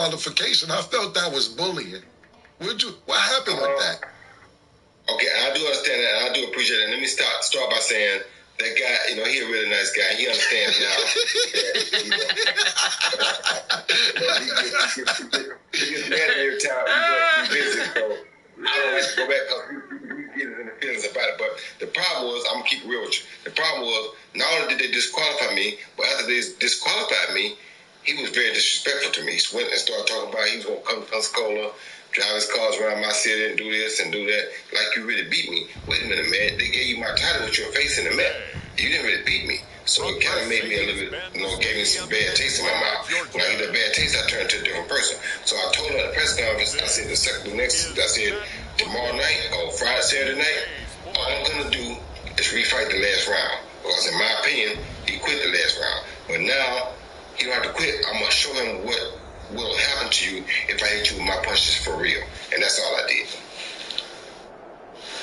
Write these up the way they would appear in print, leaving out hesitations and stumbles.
qualification. I felt that was bullying. What happened with that? Okay, I do understand that, and I do appreciate it. And let me start by saying that guy, he a really nice guy. He understands now. He gets mad every time we visit, so I don't like to go back because we get in the feelings about it. But the problem was, I'm going to keep it real with you. The problem was, not only did they disqualify me, but after they disqualified me, he was very disrespectful to me. He went and started talking about he was going to come to Pensacola, drive his cars around my city and do this and do that. Like you really beat me. Wait a minute, man. They gave you my title with your face in the mat. You didn't really beat me. So it kind of made me a little bit, gave me some bad taste in my mouth. When I get a bad taste, I turn to a different person. So I told him at the press conference, I said, tomorrow night or Friday, Saturday night, all I'm going to do is refight the last round. Because in my opinion, he quit the last round. But now, he don't have to quit. I'm going to show him what will happen to you if I hit you with my punches for real. And that's all I did.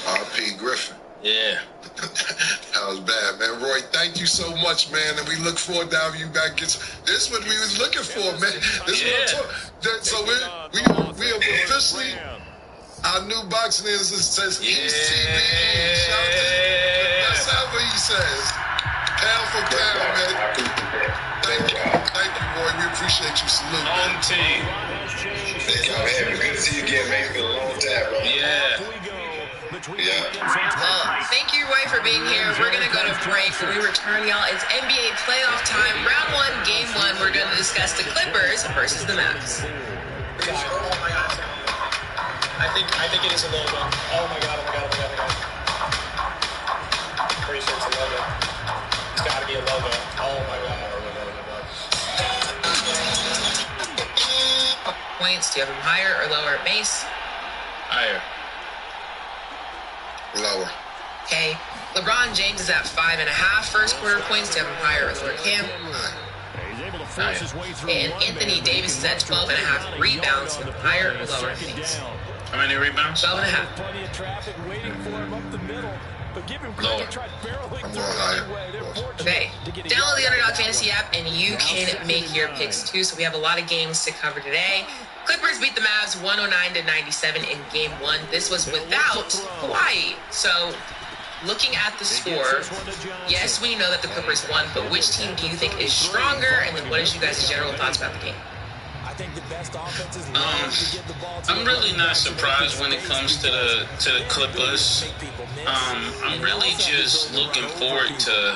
R.P. Griffin. Yeah. That was bad, man. Roy, thank you so much, man. And we look forward to having you back. This is what we was looking for, man. This is what I'm talking. So we are officially, our new boxing is says East TV. That's what he says. Pound for pound, man. Thank you, Roy. We appreciate you. Salute. Long team. Thank you, man. Good to see you again, man. It's been a long time, bro. Yeah. Well, thank you, Roy, for being here. We're going to go to break. When we return, y'all, it's NBA playoff time. Round 1, game 1. We're going to discuss the Clippers versus the Mavs. Oh my God. I think it is a logo. Oh my God. Pretty sure it's a logo. It's got to be a logo. Oh my God. Points. Do you have them higher or lower? Mace? Higher. Lower. Okay. LeBron James is at 5.5 first quarter points. Do you have him higher or lower? Cam? And Anthony Davis is at 12.5 rebounds. Do you have him higher or lower? Mace? How many rebounds? 12.5. Lower. I'm going higher. Okay. Download the Underdog Fantasy app and you can make your picks too. So we have a lot of games to cover today. Clippers beat the Mavs 109-97 in game 1. This was without Hawaii. So looking at the score, yes, we know that the Clippers won, but which team do you think is stronger? And then what is you guys' general thoughts about the game? I'm really not surprised when it comes to the Clippers. I'm really just looking forward to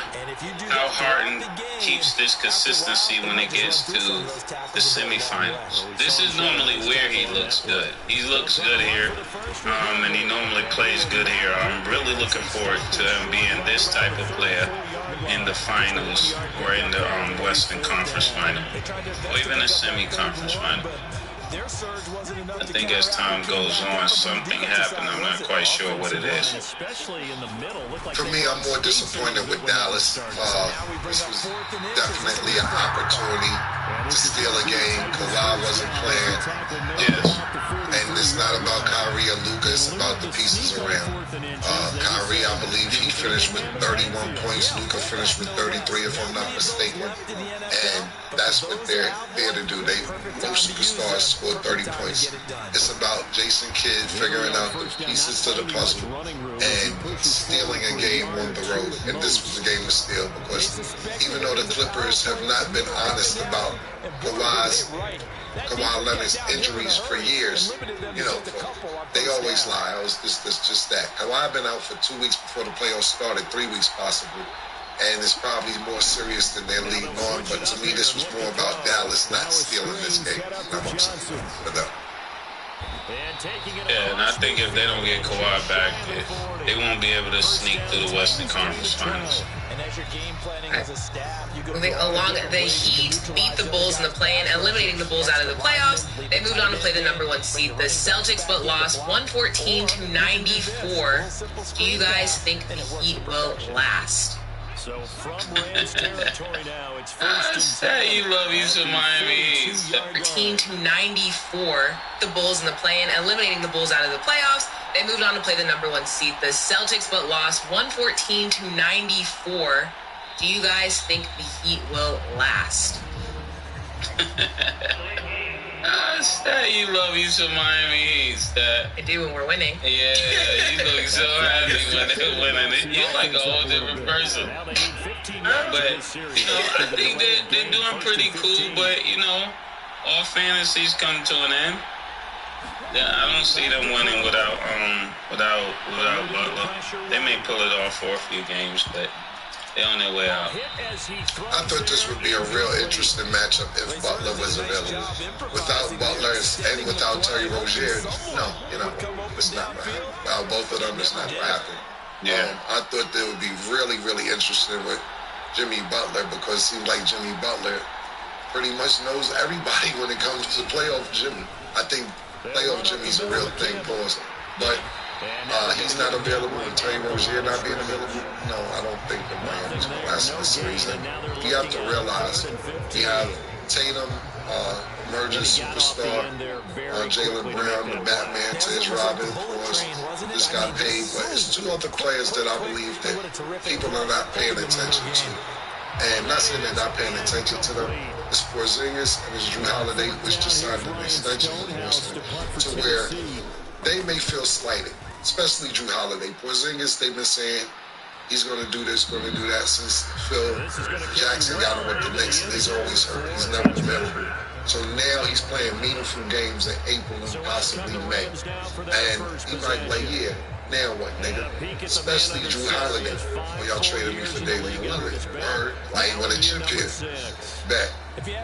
how Harden keeps this consistency when it gets to the semifinals. This is normally where he looks good. He looks good here, and he normally plays good here. I'm really looking forward to him being this type of player in the finals or in the Western Conference final or even a semi-conference final. I think as time goes on, something happened. I'm not quite sure what it is. For me, I'm more disappointed with Dallas. This was definitely an opportunity to steal a game. Kawhi wasn't playing. Yes. And it's not about Kyrie or Luka. It's about the pieces around. Kyrie, I believe he finished with 31 points. Luka finished with 33, if I'm not mistaken. And that's what they're there to do. Most superstars scored 30 points. It's about Jason Kidd figuring out the pieces to the puzzle and stealing a game on the road. And this was a game to steal because even though the Clippers have not been honest about Kawhi Leonard's injuries for years, they always lie. It's just that. Kawhi been out for 2 weeks before the playoffs started, 3 weeks possibly. And it's probably more serious than they're leading on. But to me, this was more about Dallas not stealing this game. I'm upset. But no. Yeah, and I think if they don't get Kawhi back, they won't be able to sneak through the Western Conference Finals. Moving along, the Heat beat the Bulls in the play-in, eliminating the Bulls out of the playoffs. They moved on to play the number 1 seed. The Celtics but lost 114-94. Do you guys think the Heat will last? So from Rams territory now, it's first and you love you some Miami Heat. 114-94. The Bulls in the play-in, eliminating the Bulls out of the playoffs. They moved on to play the number 1 seed. The Celtics but lost 114-94. Do you guys think the Heat will last? Stat, you love you some Miami Heat, Stat. I do when we're winning. Yeah, you look so happy when they're winning. You're like a whole different person. But, I think they're doing pretty cool, but, all fantasies come to an end. Yeah, I don't see them winning without Butler. They may pull it off for a few games, but they're on their way out. I thought this would be a real interesting matchup if Butler was available. Without Butler and without Terry Rozier, no, it's not going to happen. Without both of them, it's not going to happen. Yeah. I thought that would be really, really interesting with Jimmy Butler because it seems like Jimmy Butler pretty much knows everybody when it comes to playoff Jimmy. I think playoff Jimmy's a real thing, pause. But he's not available, and Terry Rozier not being available. No, I don't think the Miami's going to last in the series. And you have to realize we have Tatum, emerging superstar, Jaylen Brown, the Batman to his Robin, of course, just got paid. But it's two other players that I believe that people are not paying attention to. And not saying they're not paying attention to them. It's Porzingis and it's Drew Holiday, which just signed an extension with Boston, to where they may feel slighted, especially Drew Holiday. Porzingis, they've been saying he's going to do this, going to do that since Phil Jackson got him with the Knicks, and he's always hurt. He's never available. So now he's playing meaningful games in April and possibly May. And he might be like, yeah, now what, nigga? Especially Drew Holiday. Well, y'all traded me for Damian Lillard. Word. I ain't want to chip here. Bet.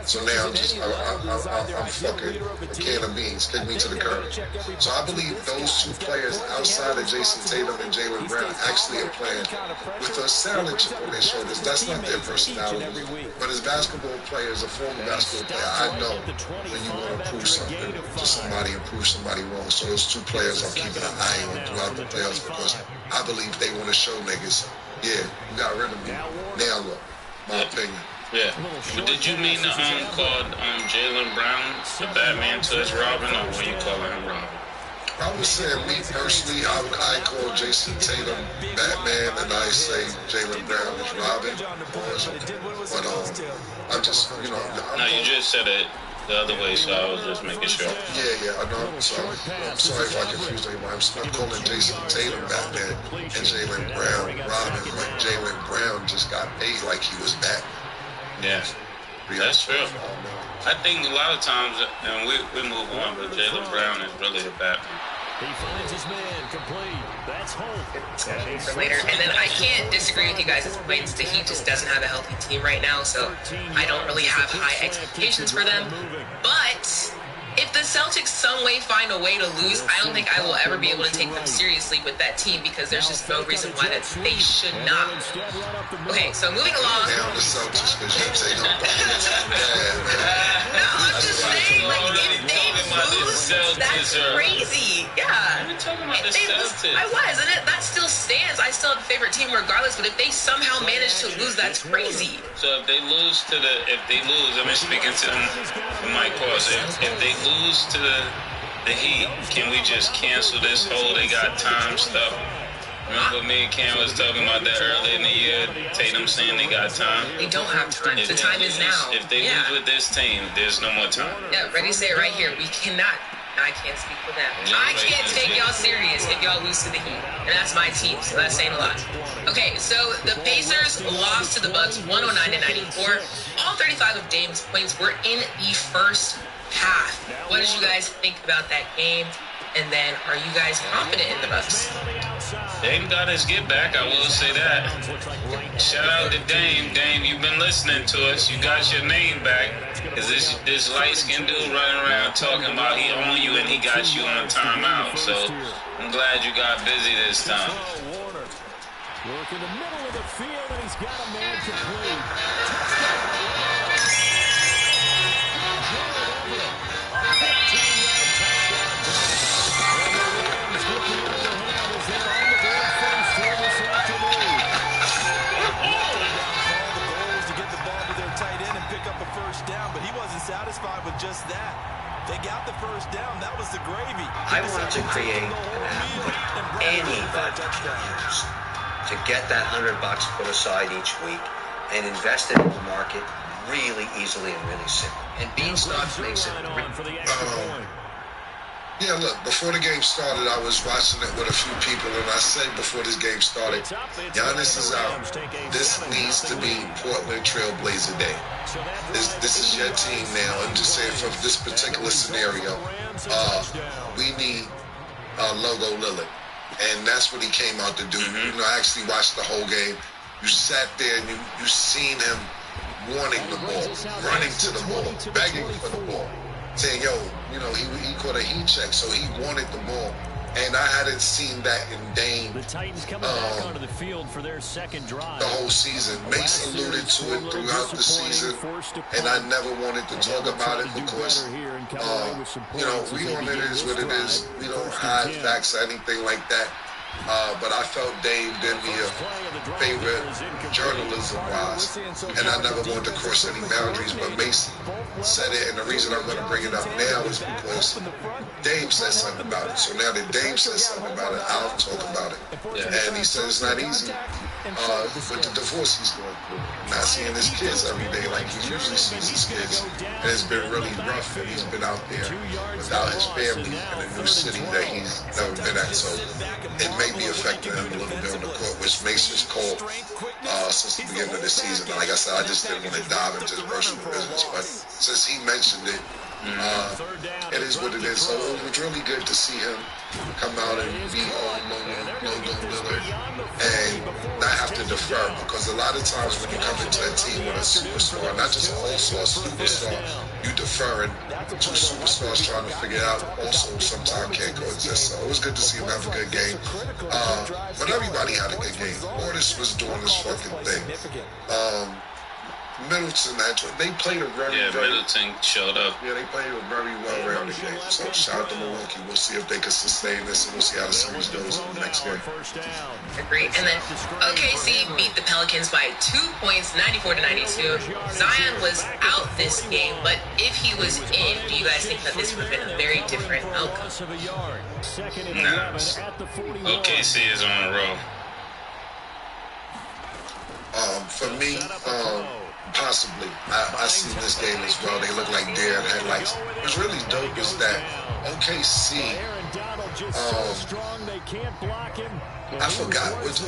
So now I'm fucking a can of beans. Kick me to the curb. So I believe those two players outside of Jason Tatum and Jaylen Brown actually are playing with a silent chip on their shoulders. That's not their personality. But as basketball players, a former basketball player, I know when you want to prove something to somebody and prove somebody wrong. So those two players I'm keeping an eye on throughout the playoffs because I believe they want to show niggas, yeah, you got rid of me. Now look, my opinion. Yeah. But did you mean called Jaylen Brown the Batman to his Robin, or were you calling him Robin? I was saying, me personally, I call Jason Tatum Batman, and I say Jaylen Brown is Robin. But I'm just, No, you just said it the other way, so I was just making sure. Yeah, I know. I'm sorry if I confused anybody. I'm calling Jason Tatum Batman and Jaylen Brown Robin, but Jaylen Brown just got paid like he was Batman. Yeah, that's true. I think a lot of times, and we move on, but Jaylen Brown is really the Batman. He finds his man complete. That's Holt. For later. And then I can't disagree with you guys' points. The Heat just doesn't have a healthy team right now, so I don't really have high expectations for them. But if the Celtics some way find a way to lose, I don't think I will ever be able to take them seriously with that team because there's just no reason why that they should not. Okay, so moving along. Down the Celtics because you say no. No, I'm just saying, like, if they lose, that's crazy. Yeah. You're talking about the Celtics. I was, and that still stands. I still have a favorite team regardless, but if they somehow manage to lose, that's crazy. So if they lose, I'm speaking to Mike Pause, if they lose to the Heat, can we just cancel this whole they got time stuff? Remember me and Cam was talking about that earlier in the year, Tatum saying they got time? They don't have time. The time is now. If they lose with this team, there's no more time. Yeah, ready to say it right here. We cannot. I can't speak for them. I can't take y'all serious if y'all lose to the Heat. And that's my team, so that's saying a lot. Okay, so the Pacers lost to the Bucks 109-94. All 35 of Dame's points were in the first half. What did you guys think about that game? And then, are you guys confident in the Bucks? Dame got his get back, I will say that. Shout out to Dame. Dame, you've been listening to us. You got your name back. Because this light-skinned dude running around talking about he owned you and he got you on timeout. So, I'm glad you got busy this time. Work in the middle of the field, and he's got a man complete. Satisfied with just that. They got the first down. That was the gravy. I wanted to create an app that anybody can use to get that $100 put aside each week and invest it in the market, really easily and really simple. And Beanstalk makes it. Yeah, look, before the game started, I was watching it with a few people, and I said before this game started, Giannis is out. This needs to be Portland Trailblazer Day. This is your team now. I'm just saying for this particular scenario, we need Logo Lillard. And that's what he came out to do. You know, I actually watched the whole game. You sat there and you seen him wanting the ball, running to the ball, begging for the ball. Saying, yo, you know, he caught a heat check, so he wanted the ball. And I hadn't seen that in Dame the Titans coming back onto the field for their second drive. The whole season. Mace alluded to it throughout the season, and I never wanted to talk about it because, you know, we on it is what it is. We don't hide facts or anything like that. But I felt Dame did me a favor journalism-wise, and I never wanted to cross any boundaries, but Mason said it, and the reason I'm going to bring it up now is because Dame said something about it. So now that Dame said something about it, I'll talk about it. And he said it's not easy with the divorce he's going through. Not seeing his kids every day like he usually sees his kids, and it's been really rough, and he's been out there without his family in a new city that he's never been at, so it may be affecting him a little bit on the court, which makes his call since the beginning of the season. Like I said, I just didn't want to dive into his personal business, but since he mentioned it, it is what it is. So it was really good to see him come out and be on Logo Lillard and not have to defer, because a lot of times when you come into a team with a superstar, not just an all-star superstar, you deferring two superstars trying to figure it out also sometimes can't coexist. So it was good to see him have a good game. But everybody had a good game. Portis was doing his fucking thing. Middleton, they played a very Middleton showed up. Yeah, they played a very well-rounded game. So shout out to Milwaukee. We'll see if they can sustain this, and we'll see how the series goes in the next game. Agreed. And then OKC beat the Pelicans by 2 points, 94-92. Zion was out this game, but if he was in, do you guys think that this would have been a very different outcome? Nah. OKC is on a roll. For me, possibly. I seen this game as well. They look like deer in headlights. What's really dope is that OKC, I forgot what a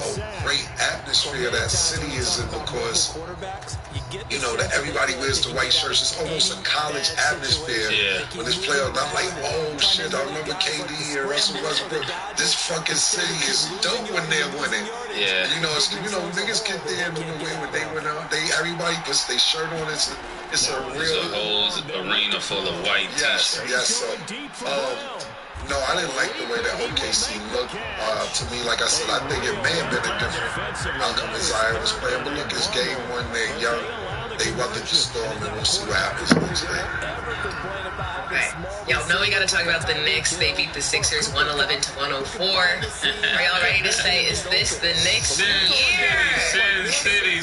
great atmosphere that city is in, because, you know, that everybody wears the white shirts. It's almost a college atmosphere when it's playoff. I'm like, oh shit, I remember KD and Russell Westbrook. This fucking city is dope when they're winning. Yeah. You know, niggas get there and the way when they went out, everybody puts their shirt on. It's a real whole arena full of white t-shirts. Yes. No, I didn't like the way that OKC looked. To me, like I said, I think it may have been a different outcome as Zion was playing. But look, it's game one. They're young. They weathered the storm, and we'll see what happens next game. Right. Y'all know we got to talk about the Knicks. They beat the Sixers 111-104. Are y'all ready to say, is this the Knicks year? Sin City.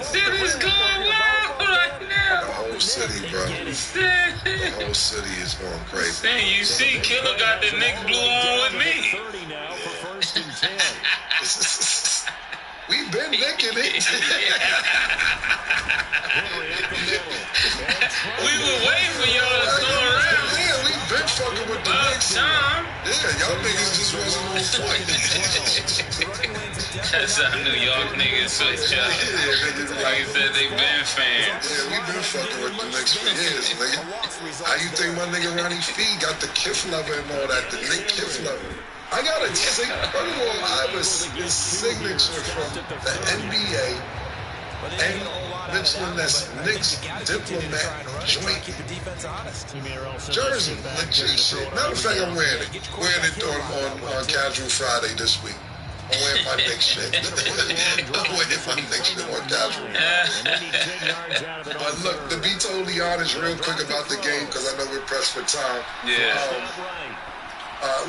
City's going wild right now. The whole city, bro. The whole city is going crazy. Dang, you see, Killer got the Knicks blue on with me. We've been licking it. We were waiting for y'all to throw around. Yeah, we've been fucking with the Knicks. Yeah, y'all niggas just wasn't on point. That's how New York niggas switch up. Like I said, they been fans. Yeah, we've been fucking with the Knicks for years, nigga. How you think my nigga Ronnie Fee got the Kif lover and all that, the Nick Kif lover? I got a first of all, I have a signature from the NBA and Mitchell Ness Knicks diplomat joint jersey. Legit shit. Matter of fact, I'm wearing it. Wearing it on Casual Friday this week. I'm wearing my Knicks shit. I'm wearing my Knicks shit on Casual. But look, to be totally honest real quick about the game, because I know we're pressed for time. Yeah.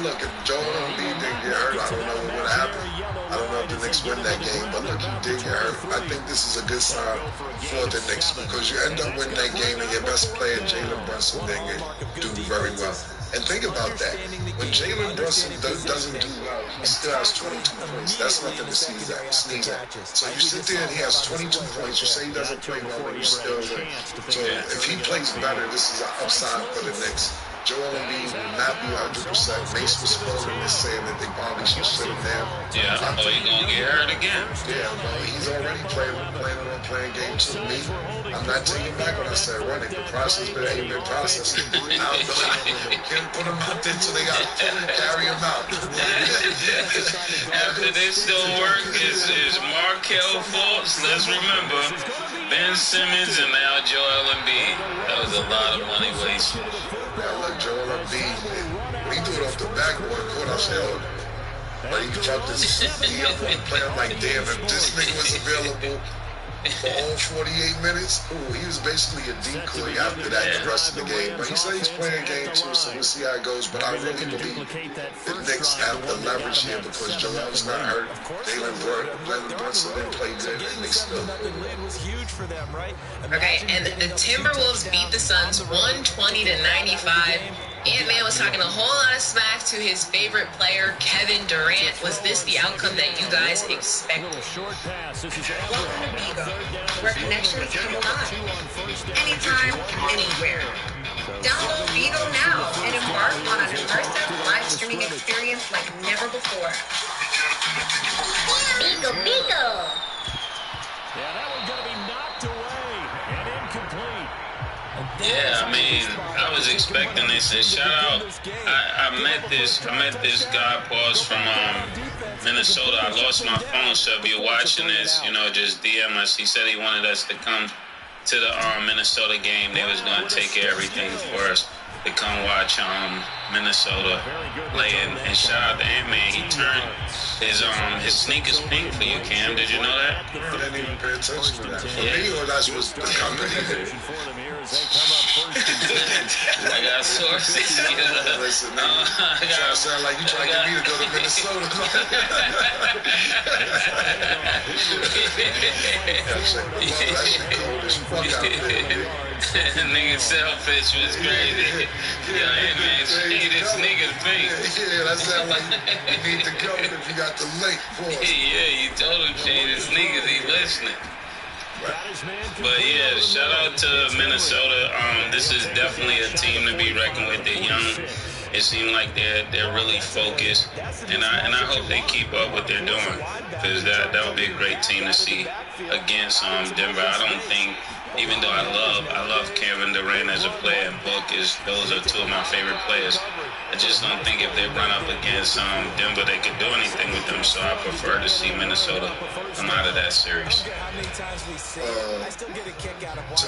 Look, if Joel Embiid didn't get hurt, I don't know what would have happened. I don't know if the Knicks win that game, but look, he did get hurt. I think this is a good sign for the Knicks because you end up winning that game and your best player, Jalen Brunson, didn't do very well. And think about that. When Jalen Brunson doesn't do well, he still has 22 points. That's nothing to sneeze at. So you sit there and he has 22 points. You say he doesn't play well, but you still win. So if he plays better, this is an upside for the Knicks. Joel Embiid will not be 100%. Mace was quoted as saying that they probably should sit him down. Yeah, he's going to get hurt again. Yeah, well, he's already planning on playing game 2. Me, I'm not taking back what I said running. The process been ain't been processed. I don't know. Can't put him out there until they got to carry him out. After this don't work, is Markelle Fultz. Let's remember, Ben Simmons and now Joel Embiid. That was a lot of money wasted. Yeah, look, Joel Embiid, when he threw it off the backboard, caught our shell. But he fucked his play. I'm like, damn, if this nigga was available for all 48 minutes, he was basically a decoy after that the rest of the game. But he said he's playing game 2, so we'll see how it goes. But I really believe the Knicks have the leverage here because Joel's not hurt. Jalen Brunson didn't play good, and they still Okay, and the Timberwolves beat the Suns 120-95. Ant-Man was talking a whole lot of smack to his favorite player, Kevin Durant. Was this the outcome that you guys expected? Welcome to Bigo, where connections come alive. Anytime, anywhere. Download Bigo now and embark on an immersive live streaming experience like never before. Bigo, Bigo! Yeah, that one's going to be knocked away and incomplete. Yeah, I mean, I was expecting this. And shout out, I met this guy, Paws, from Minnesota. I lost my phone, so if you're watching this, just DM us. He said he wanted us to come to the Minnesota game. They was going to take care of everything for us to come watch Minnesota play. And shout out to Ant-Man. He turned his sneakers pink for you, Cam. Did you know that? I didn't even pay attention to that. For me, or that's what the company. I got sources. Listen, you sound like you trying to get me to go to Minnesota. Nigga selfish was crazy. This nigga's pink. Yeah, that sound like you need to go if you got the link for us. Yeah, you told him change his sneakers. He listening. But yeah, shout out to Minnesota. This is definitely a team to be reckoned with. They're young. It seems like they're really focused, and I hope they keep up what they're doing because that would be a great team to see against Denver. I don't think, even though I love Kevin Durant as a player and Book, those are two of my favorite players. I just don't think if they run up against Denver, they could do anything with them. So I prefer to see Minnesota come out of that series. To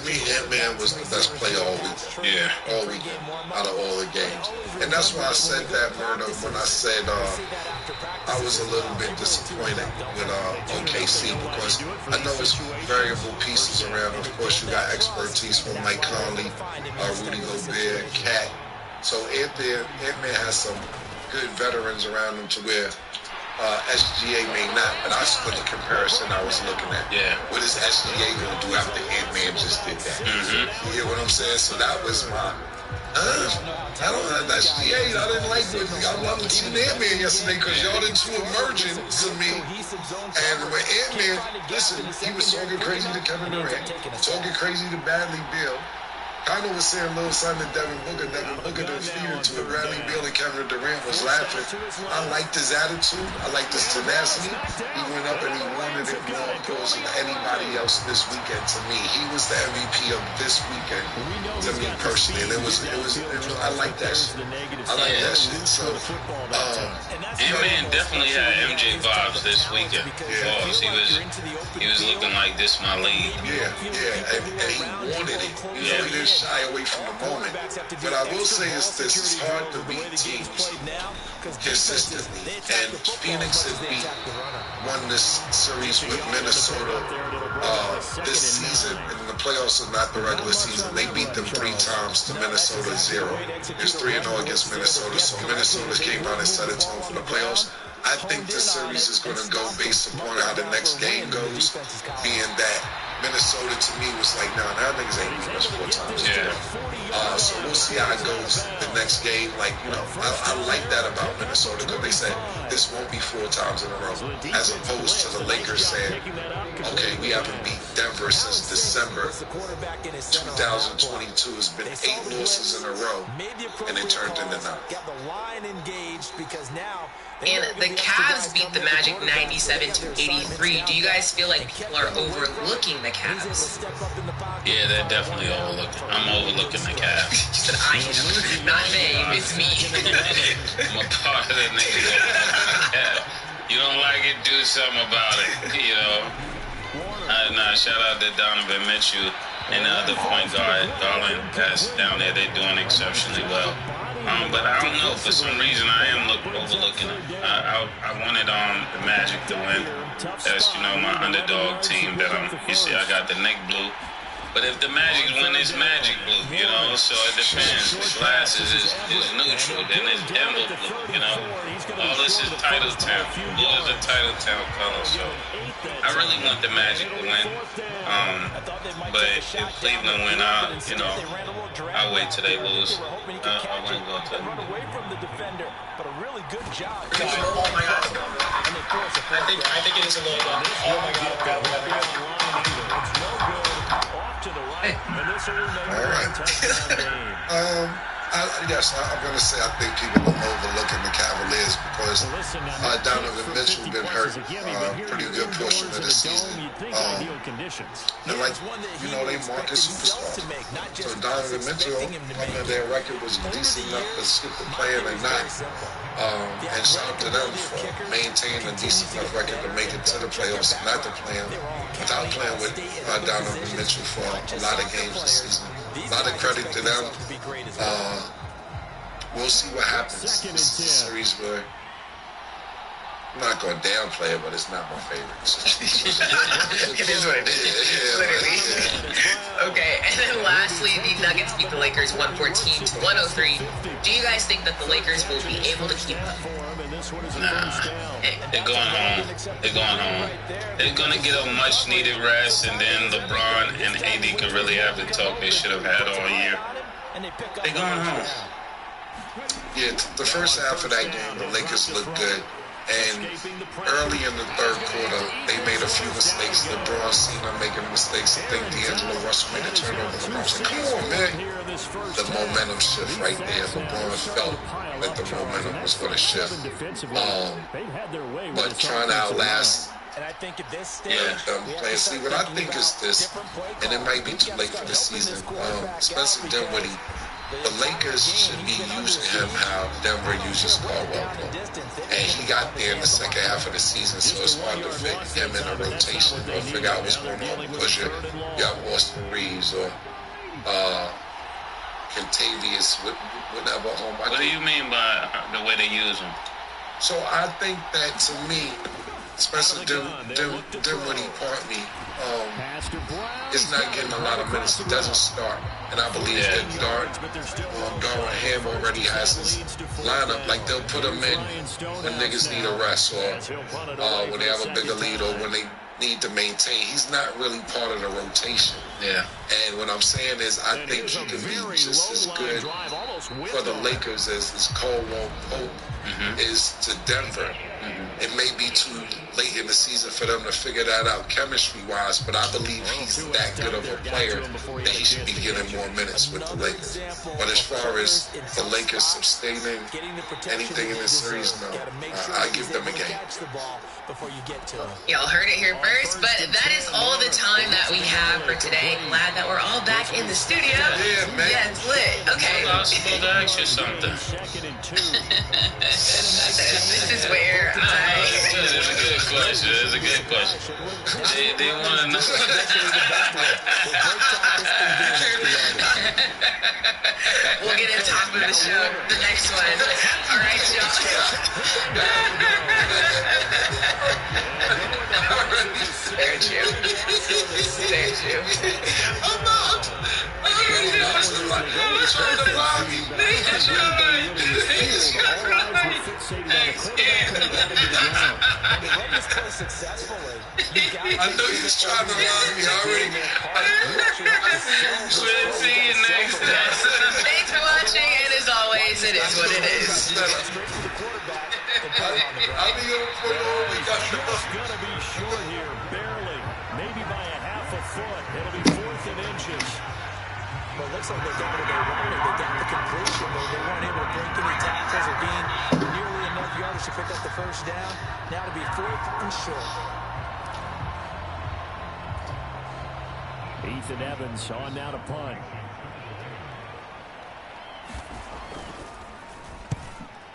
me, Ant-Man was the best player all week. Yeah. All week, out of all the games. And that's why I said that, Murdo, when I said I was a little bit disappointed with OKC because I know it's variable pieces around. Of course, you got expertise from Mike Conley, Rudy Gobert, Cat. So Ant-Man has some good veterans around him to where SGA may not, but that's the comparison I was looking at. Yeah. What is SGA going to do after Ant-Man just did that? Mm-hmm. You hear what I'm saying? So that was my... I don't have SGA. I didn't like it. I love seeing Ant-Man yesterday because y'all the two emerging to me. And when Ant-Man, listen, he was talking crazy to Kevin Durant, talking crazy to Bradley Beal. I was saying little son to Devin Booker didn't feed into it. Bradley Beal and Kevin Durant was laughing. I liked his attitude. I liked his tenacity. He went up and he wanted it more opposed to anybody else this weekend to me. He was the MVP of this weekend to me personally. And it was I like that shit. I like that shit. So Ant-Man definitely had MJ vibes this weekend. Yeah. He was looking like this my league. Yeah. And he wanted it. He didn't shy away from the moment. But I will say is this: it's hard to beat teams consistently, and Phoenix won this series with Minnesota this season. In the playoffs are not the regular season. They beat them 3 times to Minnesota 0. It's 3-0 against Minnesota, so Minnesota came out and set a tone for the playoffs. I think this series is going to go based upon how the next game goes, being that Minnesota to me was like, nah, that niggas ain't beat us 4 times. Yeah. So we'll see how it goes the next game. Like, you know, I like that about Minnesota because they said this won't be 4 times in a row, as opposed to the Lakers saying, okay, we haven't beat Denver since December 2022. It's been 8 losses in a row, and it turned into 9. And the Cavs beat the Magic 97-83. Do you guys feel like people are overlooking the Cavs? Yeah, they're definitely overlooking. I'm overlooking the Cavs. She said, I am. Not they, it's me. I'm a part of the niggas overlooking the Cavs. You don't like it, do something about it, you know. Shout out to Donovan Mitchell and the other point guard, Garland, that's down there. They're doing exceptionally well. But I don't know, for some reason I am overlooking them. I wanted the Magic to win. That's, you know, my underdog team that you see I got the neck blue. But if the Magic win, it's Magic blue, you know, so it depends. The glasses is neutral, then it's Denver blue, you know. All this is title town. Blue is a title town color, so I really want the Magic to win. But if Cleveland win, you know, I'll wait till they lose. I wouldn't go to them. Oh my God. I think it is a little bit. Oh my God. All right. Yes, I'm going to say I think people are overlooking the Cavaliers because Donovan Mitchell been hurt a pretty good portion of the season. And like, you know, they market superstars. So Donovan Mitchell, their record was decent enough to skip the play-in and not. And shout out to them for maintaining a decent enough record to make it to the playoffs and not to play-in without playing with Donovan Mitchell for a lot of games this season. A lot of credit to them. We'll see what happens. This is a series where I'm not going to downplay it, but it's not my favorite. It is what it is. Literally. Okay, and then lastly, the Nuggets beat the Lakers 114-103. Do you guys think that the Lakers will be able to keep up? Nah. They're going home. They're going home. They're going to get a much-needed rest, and then LeBron and AD can really have the talk they should have had all year. They're going home. Yeah, the first half of that game, the Lakers looked good. And early in the third quarter, they made a few mistakes. LeBron seen them making mistakes. I think D'Angelo Russell made a turnover. LeBron said, come on, man. The momentum shift right there. LeBron felt that the momentum was going to shift. But trying to outlast playing. See, what I think is this, and it might be too late for the season, Spencer Dinwiddie, the Lakers should be using him how Denver uses Caldwell. And he got there in the second half of the season, so it's hard to fit him in a rotation or figure out what's going on because you got Austin Reeves or Contavious, whatever. What do you mean by the way they use him? So I think that, to me, Spencer Dinwiddie, pardon me, is not getting a lot of minutes. He doesn't start. And I believe that Darwin Ham already has his lineup. Like, they'll put him in when niggas need a rest or when they have a bigger lead or when they need to maintain. He's not really part of the rotation. Yeah. And what I'm saying is I think he can be just as good for the Lakers as Caldwell Pope is to Denver. It may be too late in the season for them to figure that out chemistry-wise, but I believe he's that good of a player that he should be getting more minutes with the Lakers. But as far as the Lakers sustaining anything in this series, no. I give them a game. Y'all heard it here first, but that is all the time that we have for today. Glad that we're all back in the studio. Yeah, man. Yeah, it's lit. Okay. I was supposed to ask you something. This is where It's a good question. It's a good question. They want to know. We'll get it top of the show. The next one. All right, y'all. There's you. There's you. I'm not. I'm trying to block. He's trying. He's trying. I know he's trying to rob me already. We'll see you next time. Thanks for watching, and as always, it is what it is. I'll be over for more. We got Gonna be short here, barely, maybe by a half a foot. It'll be 4th and inches. Well, it looks like they got what they wanted. They got the completion, but they weren't able to break any tackles or gain nearly enough yardage to pick up the first down. Now to be 4th and short. Ethan Evans on now to punt.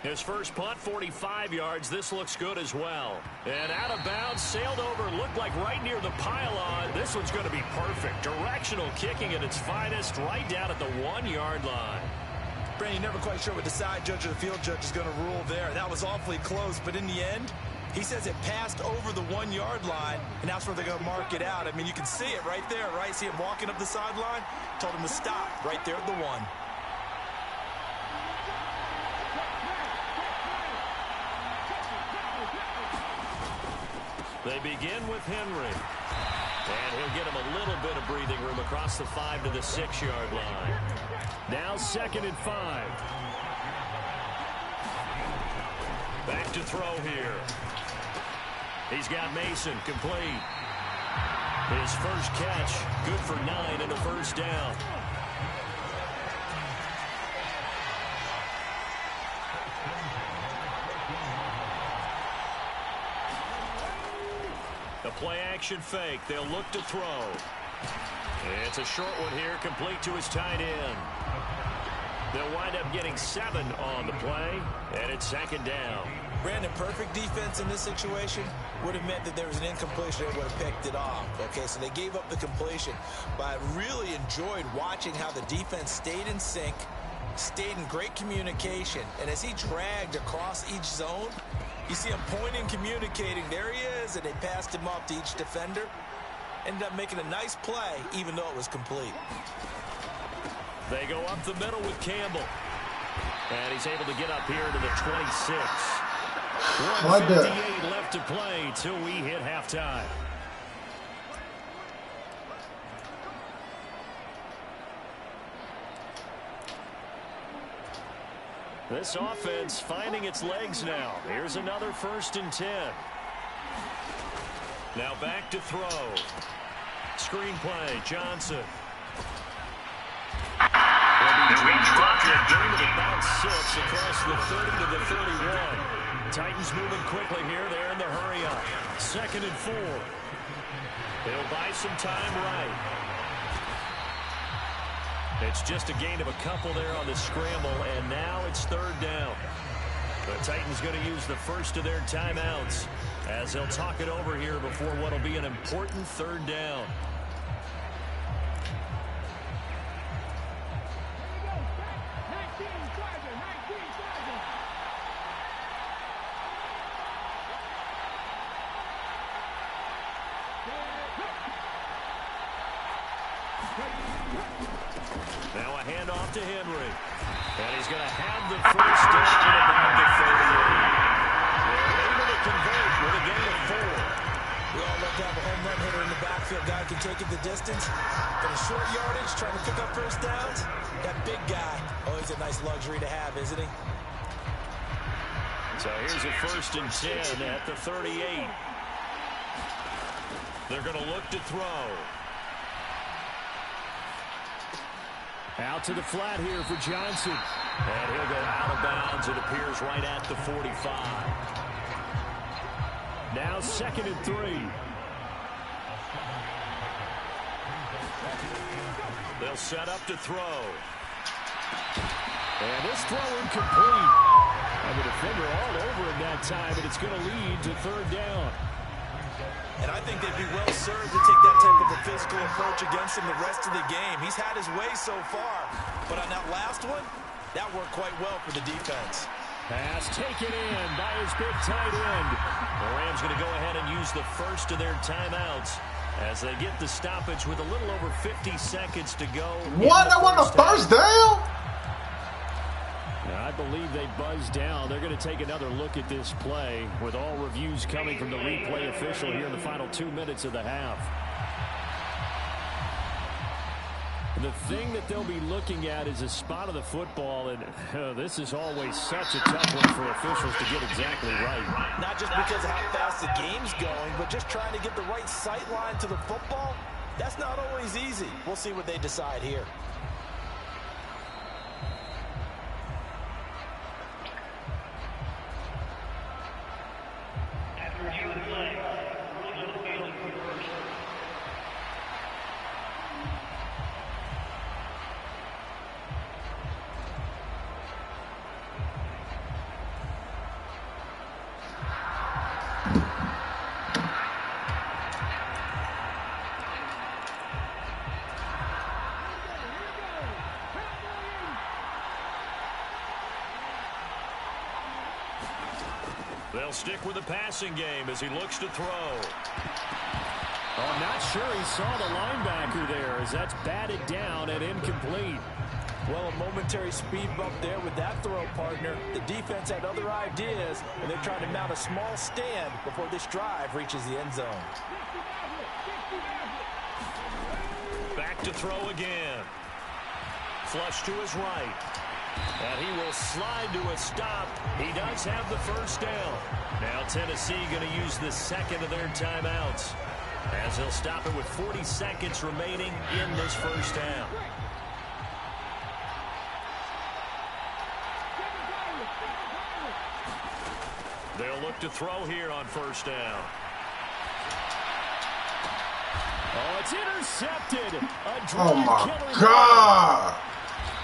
His first punt, 45 yards. This looks good as well. And out of bounds, sailed over, looked like right near the pylon. This one's going to be perfect. Directional kicking at its finest, right down at the 1-yard line. Brandon, you're never quite sure what the side judge or the field judge is going to rule there. That was awfully close, but in the end, he says it passed over the 1-yard line, and that's where they're going to mark it out. I mean, you can see it right there, right? See him walking up the sideline? Told him to stop right there at the 1. They begin with Henry. And he'll get him a little bit of breathing room across the 5 to the 6-yard line. Now 2nd and 5. Back to throw here. He's got Mason complete. His first catch, good for 9 and a first down. The play-action fake. They'll look to throw. It's a short one here, complete to his tight end. They'll wind up getting 7 on the play, and it's 2nd down. Brandon, perfect defense in this situation would have meant that there was an incompletion. They would have picked it off. Okay, so they gave up the completion. But I really enjoyed watching how the defense stayed in sync, stayed in great communication. And as he dragged across each zone, you see him pointing, communicating. There he is, and they passed him off to each defender. Ended up making a nice play, even though it was complete. They go up the middle with Campbell. And he's able to get up here to the 26. 1:58 left to play till we hit halftime. This offense finding its legs now. Here's another 1st and 10. Now back to throw. Screenplay, Johnson. Gain of about 6 across the 30 to the 31. Titans moving quickly here. They're in the hurry up. 2nd and 4. They'll buy some time right. It's just a gain of a couple there on the scramble, and now it's 3rd down. The Titans going to use the first of their timeouts as they'll talk it over here before what will be an important 3rd down. Now a handoff to Henry. And he's going to have the first down at about the 38. They're able to convert with a gain of 4. We all love to have a home run hitter in the backfield. Guy can take it the distance. But a short yardage, trying to pick up first downs. That big guy, always a nice luxury to have, isn't he? So here's a 1st and 10 at the 38. They're going to look to throw. Out to the flat here for Johnson. And he'll go out of bounds. It appears right at the 45. Now 2nd and 3. They'll set up to throw. And this throw incomplete. And the defender all over him that time, and it's going to lead to 3rd down. And I think they'd be well served to take that type of a physical approach against him the rest of the game. He's had his way so far, but on that last one, that worked quite well for the defense. Pass taken in by his big tight end. The Rams going to go ahead and use the first of their timeouts as they get the stoppage with a little over 50 seconds to go. What? That wasn't a first down? I believe they buzzed down. They're going to take another look at this play with all reviews coming from the replay official here in the final 2 minutes of the half. The thing that they'll be looking at is a spot of the football, and this is always such a tough one for officials to get exactly right. Not just because of how fast the game's going, but just trying to get the right sight line to the football. That's not always easy. We'll see what they decide here. They'll stick with the passing game as he looks to throw. I'm not sure he saw the linebacker there as that's batted down and incomplete. Well, a momentary speed bump there with that throw, partner. The defense had other ideas, and they're trying to mount a small stand before this drive reaches the end zone. Back to throw again. Flush to his right. And he will slide to a stop. He does have the first down. Now Tennessee going to use the second of their timeouts as they'll stop it with 40 seconds remaining in this first down. They'll look to throw here on first down. Oh, it's intercepted. Oh, my God.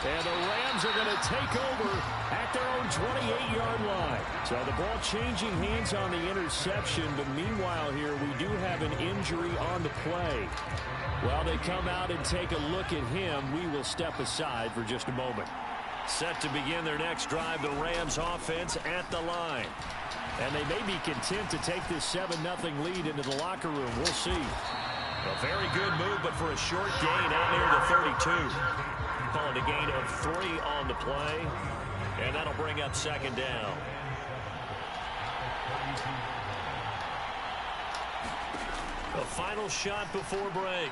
And the Rams are going to take over at their own 28-yard line. So the ball changing hands on the interception, but meanwhile here we do have an injury on the play. While they come out and take a look at him, we will step aside for just a moment. Set to begin their next drive, the Rams offense at the line. And they may be content to take this 7-0 lead into the locker room. We'll see. A very good move, but for a short gain out near the 32. Calling a gain of 3 on the play, and that'll bring up second down. The final shot before break.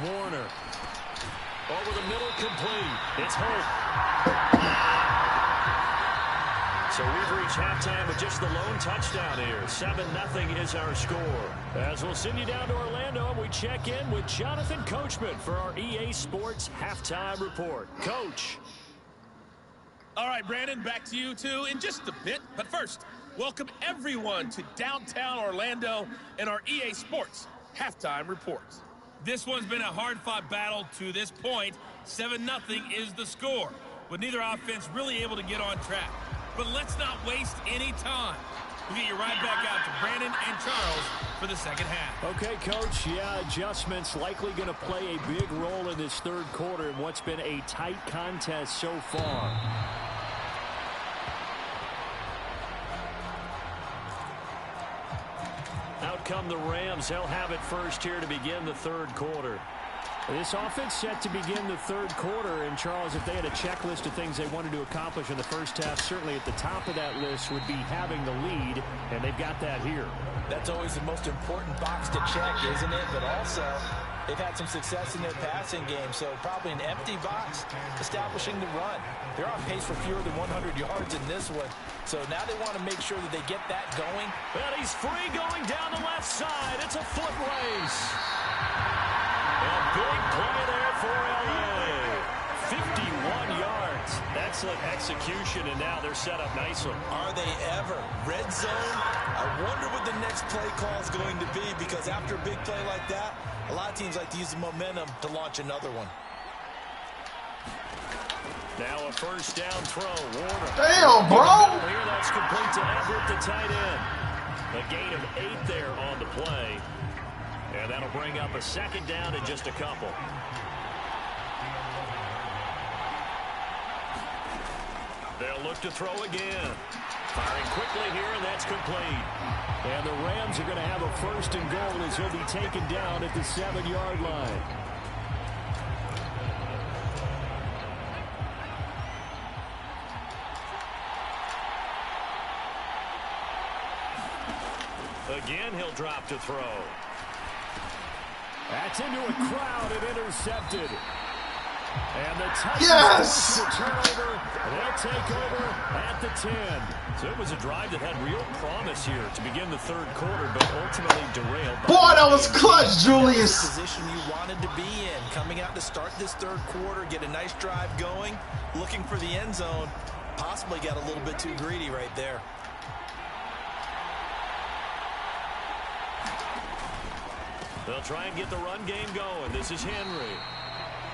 Warner. Over the middle, complete. It's Holt. So we've reached halftime with just the lone touchdown here. 7-0 is our score. As we'll send you down to Orlando, and we check in with Jonathan Coachman for our EA Sports Halftime Report. Coach. All right, Brandon, back to you two in just a bit. But first, welcome everyone to downtown Orlando and our EA Sports Halftime Report. This one's been a hard-fought battle to this point. 7-0 is the score, with neither offense really able to get on track. But let's not waste any time. We'll get you right back out to Brandon and Charles for the second half. Okay, Coach. Yeah, adjustments likely going to play a big role in this third quarter in what's been a tight contest so far. Out come the Rams. They'll have it first here to begin the third quarter. This offense set to begin the third quarter, and Charles, if they had a checklist of things they wanted to accomplish in the first half, certainly at the top of that list would be having the lead, and they've got that here. That's always the most important box to check, isn't it? But also, they've had some success in their passing game, so probably an empty box establishing the run. They're on pace for fewer than 100 yards in this one, so now they want to make sure that they get that going. Well, he's free going down the left side. It's a foot race. A big play there for L.A. 51 yards. Excellent execution, and now they're set up nicely. Are they ever? Red zone? I wonder what the next play call is going to be, because after a big play like that, a lot of teams like to use the momentum to launch another one. Now a first down throw. Warner. Damn, bro. Here, that's complete to Everett, the tight end. A gain of 8 there on the play. And that'll bring up a second down in just a couple. They'll look to throw again. Firing quickly here, and that's complete. And the Rams are going to have a 1st and goal as he'll be taken down at the 7-yard line. Again, he'll drop to throw. That's into a crowd and intercepted. And the Titans the turnover. They'll take over at the 10. So it was a drive that had real promise here to begin the 3rd quarter, but ultimately derailed. Boy, that was clutch, Julius. The position you wanted to be in, coming out to start this 3rd quarter, get a nice drive going, looking for the end zone. Possibly got a little bit too greedy right there. They'll try and get the run game going. This is Henry.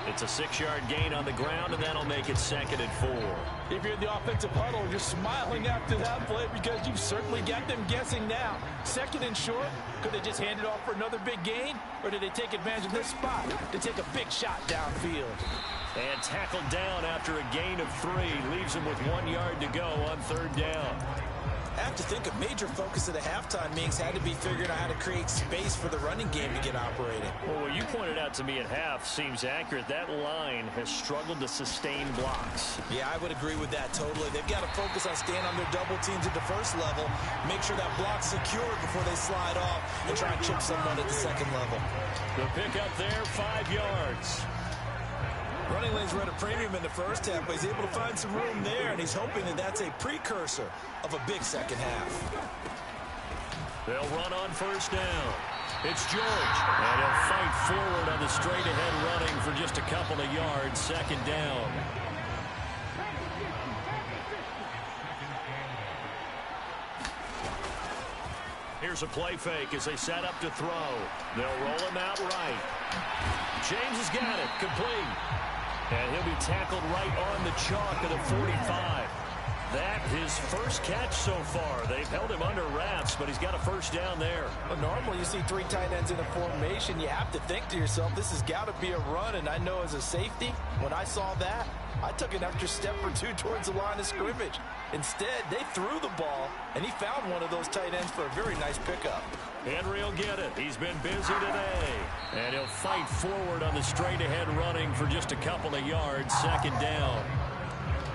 It's a 6-yard gain on the ground, and that'll make it 2nd and 4. If you're in the offensive huddle, you're smiling after that play because you've certainly got them guessing now. 2nd and short, could they just hand it off for another big gain? Or did they take advantage of this spot to take a big shot downfield? And tackled down after a gain of 3. Leaves him with 1 yard to go on 3rd down. I have to think a major focus of the halftime meetings had to be figuring out how to create space for the running game to get operating. Well, what you pointed out to me at half seems accurate. That line has struggled to sustain blocks. Yeah, I would agree with that totally. They've got to focus on staying on their double teams at the 1st level, make sure that block's secured before they slide off and try and chip someone at the 2nd level. The pickup there, 5 yards. Running lanes were at a premium in the 1st half, but he's able to find some room there, and he's hoping that that's a precursor of a big 2nd half. They'll run on 1st down. It's George, and he'll fight forward on the straight-ahead running for just a couple of yards, 2nd down. Here's a play fake as they set up to throw. They'll roll him out right. James has got it, complete. And he'll be tackled right on the chalk of the 45. That his 1st catch so far. They've held him under wraps, but he's got a 1st down there. Well, normally you see 3 tight ends in a formation. You have to think to yourself, this has got to be a run. And I know as a safety, when I saw that, I took an extra step or 2 towards the line of scrimmage. Instead, they threw the ball, and he found one of those tight ends for a very nice pickup. Henry will get it. He's been busy today. And he'll fight forward on the straight-ahead running for just a couple of yards, 2nd down.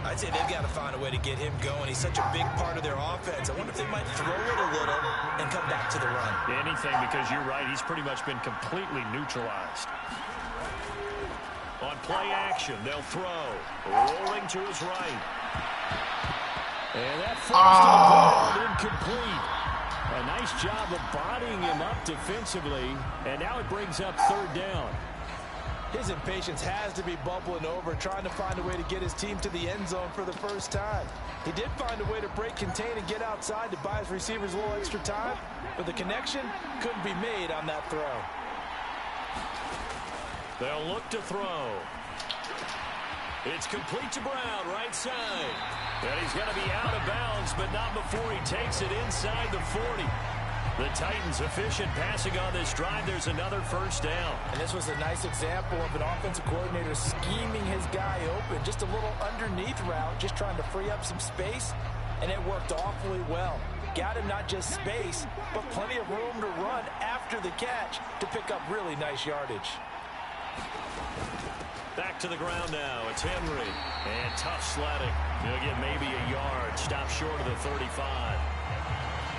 I'd say they've got to find a way to get him going. He's such a big part of their offense. I wonder if they might throw it a little and come back to the run. Anything, because you're right. He's pretty much been completely neutralized. On play action, they'll throw. Rolling to his right. And that falls incomplete. A nice job of bodying him up defensively. And now it brings up 3rd down. His impatience has to be bubbling over, trying to find a way to get his team to the end zone for the 1st time. He did find a way to break contain and get outside to buy his receivers a little extra time, but the connection couldn't be made on that throw. They'll look to throw. It's complete to Brown, right side. And he's going to be out of bounds, but not before he takes it inside the 40. The Titans efficient passing on this drive. There's another 1st down. And this was a nice example of an offensive coordinator scheming his guy open. Just a little underneath route, just trying to free up some space, and it worked awfully well. Got him not just space, but plenty of room to run after the catch to pick up really nice yardage. Back to the ground now. It's Henry. And tough sledding. He'll get maybe a yard. Stop short of the 35.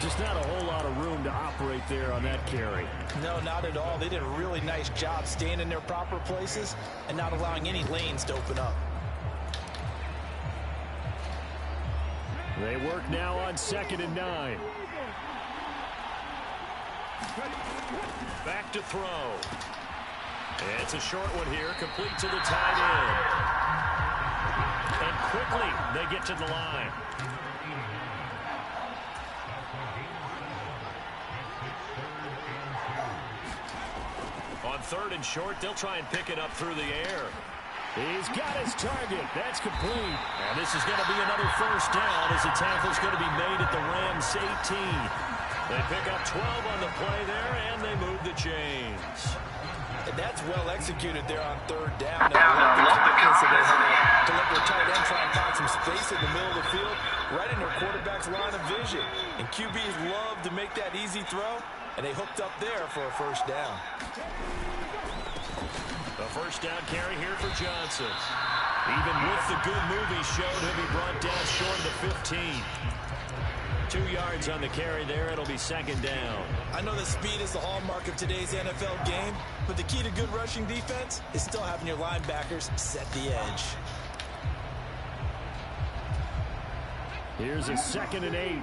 Just not a whole lot of room to operate there on that carry. No, not at all. They did a really nice job staying in their proper places and not allowing any lanes to open up. They work now on 2nd and 9. Back to throw. It's a short one here, complete to the tight end. And quickly they get to the line. On 3rd and short, they'll try and pick it up through the air. He's got his target. That's complete. And this is going to be another 1st down as the tackle's going to be made at the Rams 18. They pick up 12 on the play there, and they move the chains. And that's well executed there on third down. Now, the confidence that they have to let their tight end try and find some space in the middle of the field, right in their quarterback's line of vision. And QBs love to make that easy throw, and they hooked up there for a first down. A first down carry here for Johnson. Even with the good move he showed, he'll be brought down short of the 15. 2 yards on the carry there. It'll be second down. I know that speed is the hallmark of today's NFL game, but the key to good rushing defense is still having your linebackers set the edge. Here's a 2nd and 8.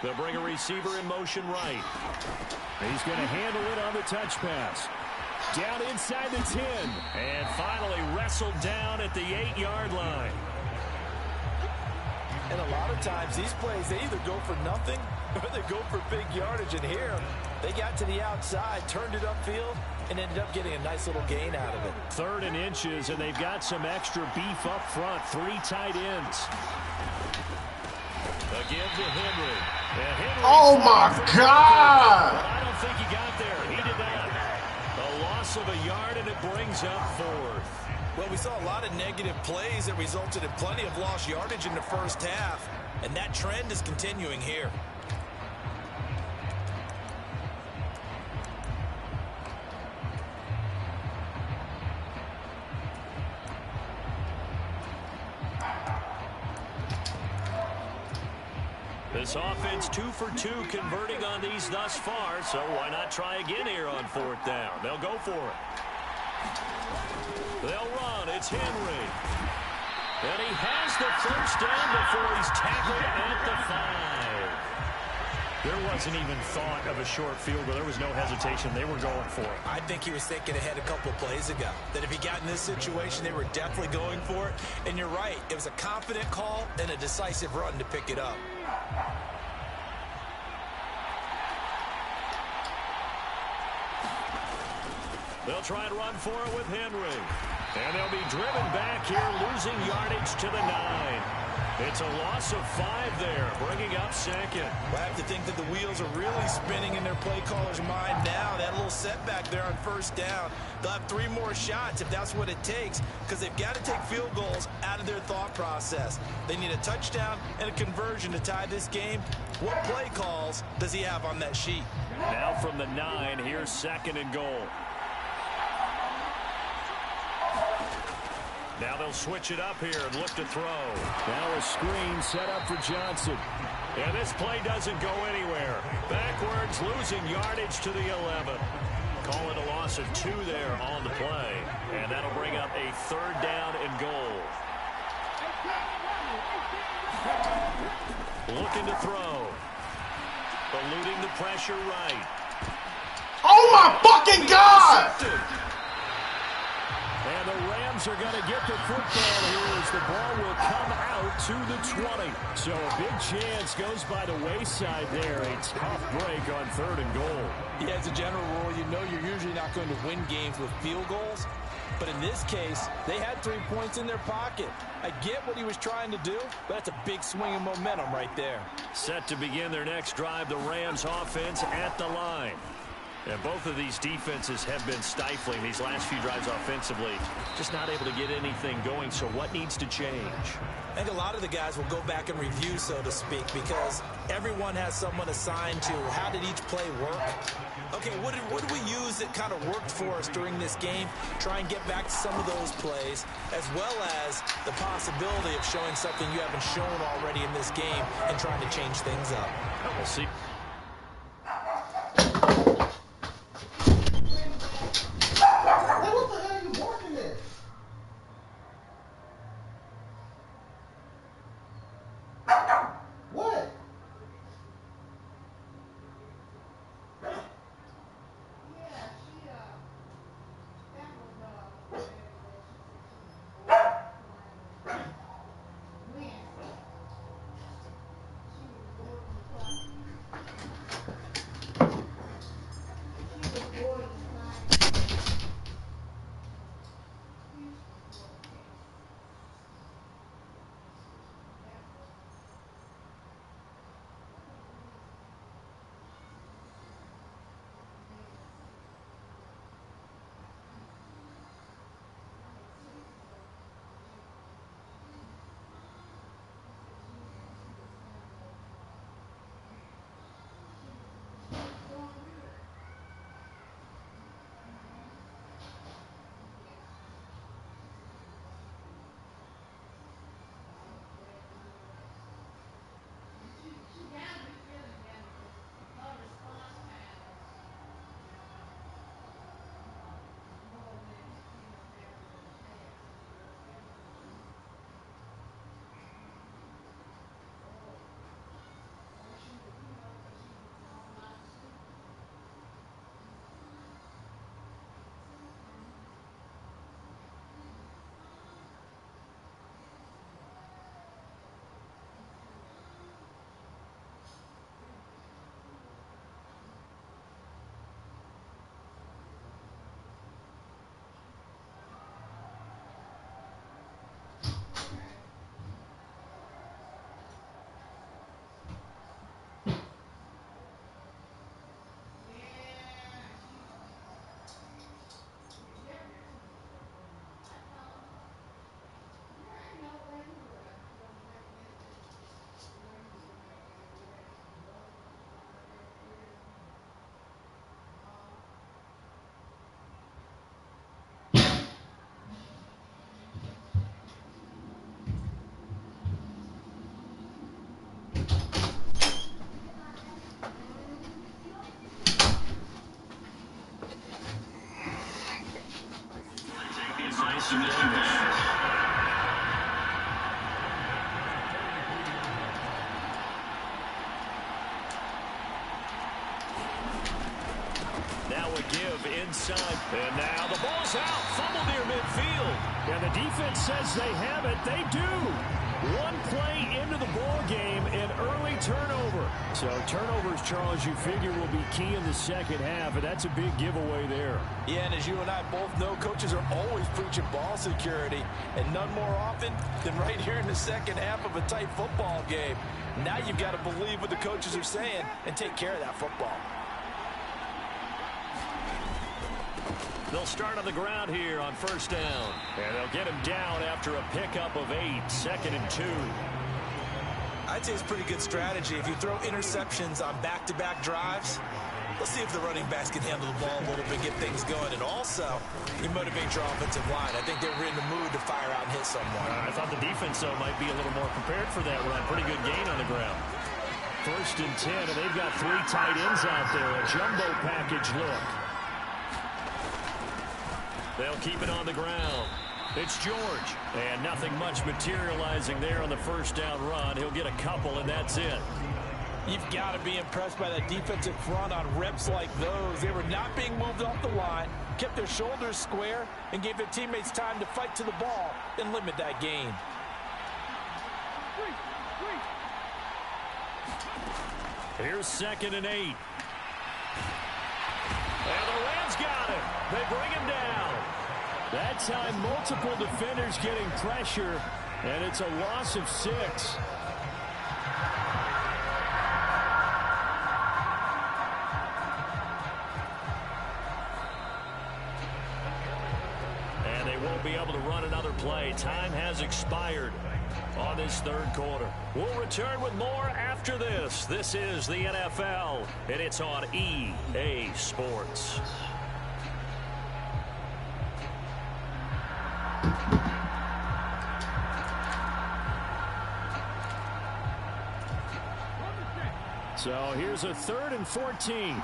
They'll bring a receiver in motion right. He's going to handle it on the touch pass. Down inside the 10. And finally wrestled down at the 8-yard line. And a lot of times these plays, they either go for nothing or they go for big yardage. And here, they got to the outside, turned it upfield, and ended up getting a nice little gain out of it. 3rd and inches, and they've got some extra beef up front. 3 tight ends. Again to Henry. Oh, my God! I don't think he got there. He did not. A loss of a yard, and it brings up 4th. Well, we saw a lot of negative plays that resulted in plenty of lost yardage in the first half, and that trend is continuing here. This offense 2 for 2 converting on these thus far, so why not try again here on 4th down? They'll go for it. They'll run. It's Henry. And he has the first down before he's tackled at the 5. There wasn't even thought of a short field goal. There was no hesitation. They were going for it. I think he was thinking ahead a couple of plays ago, that if he got in this situation, they were definitely going for it. And you're right. It was a confident call and a decisive run to pick it up. They'll try and run for it with Henry. And they'll be driven back here, losing yardage to the 9. It's a loss of 5 there, bringing up 2nd. Well, I have to think that the wheels are really spinning in their play caller's mind now. That little setback there on first down. They'll have 3 more shots if that's what it takes, because they've got to take field goals out of their thought process. They need a touchdown and a conversion to tie this game. What play calls does he have on that sheet? Now from the 9, here's 2nd and goal. Now they'll switch it up here and look to throw. Now a screen set up for Johnson. And this play doesn't go anywhere. Backwards, losing yardage to the 11. Call it a loss of 2 there on the play. And that'll bring up a 3rd down and goal. Looking to throw. Eluding the pressure right. Oh my fucking God! And the Rams are going to get the football here as the ball will come out to the 20. So a big chance goes by the wayside there. A tough break on 3rd and goal. Yeah, as a general rule, you know you're usually not going to win games with field goals. But in this case, they had 3 points in their pocket. I get what he was trying to do, but that's a big swing of momentum right there. Set to begin their next drive, the Rams offense at the line. And both of these defenses have been stifling these last few drives offensively. Just not able to get anything going, so what needs to change? I think a lot of the guys will go back and review, so to speak, because everyone has someone assigned to how did each play work. Okay, what did we use that kind of worked for us during this game? Try and get back to some of those plays, as well as the possibility of showing something you haven't shown already in this game and trying to change things up. We'll see. Now a give inside. And now the ball's out. Fumble near midfield. And the defense says they have it. They do. One play into the ball game, an early turnover. So turnovers, Charles, you figure will be key in the second half, and that's a big giveaway there. Yeah, and as you and I both know, coaches are always preaching ball security, and none more often than right here in the second half of a tight football game. Now you've got to believe what the coaches are saying and take care of that football. They'll start on the ground here on first down. And they'll get him down after a pickup of 8, 2nd and 2. I'd say it's pretty good strategy. If you throw interceptions on back-to-back drives, let's see if the running backs can handle the ball a little bit, get things going. And also, you motivate your offensive line. I think they were in the mood to fire out and hit someone. I thought the defense, though, might be a little more prepared for that run. Pretty good gain on the ground. 1st and 10, and they've got 3 tight ends out there. A jumbo package look. They'll keep it on the ground. It's George. And nothing much materializing there on the first down run. He'll get a couple, and that's it. You've got to be impressed by that defensive front on reps like those. They were not being moved off the line, kept their shoulders square, and gave their teammates time to fight to the ball and limit that gain. Here's 2nd and 8. And the Rams got him. They bring him down. That time, multiple defenders getting pressure, and it's a loss of 6. And they won't be able to run another play. Time has expired on this 3rd quarter. We'll return with more after this. This is the NFL, and it's on EA Sports. So here's a 3rd and 14.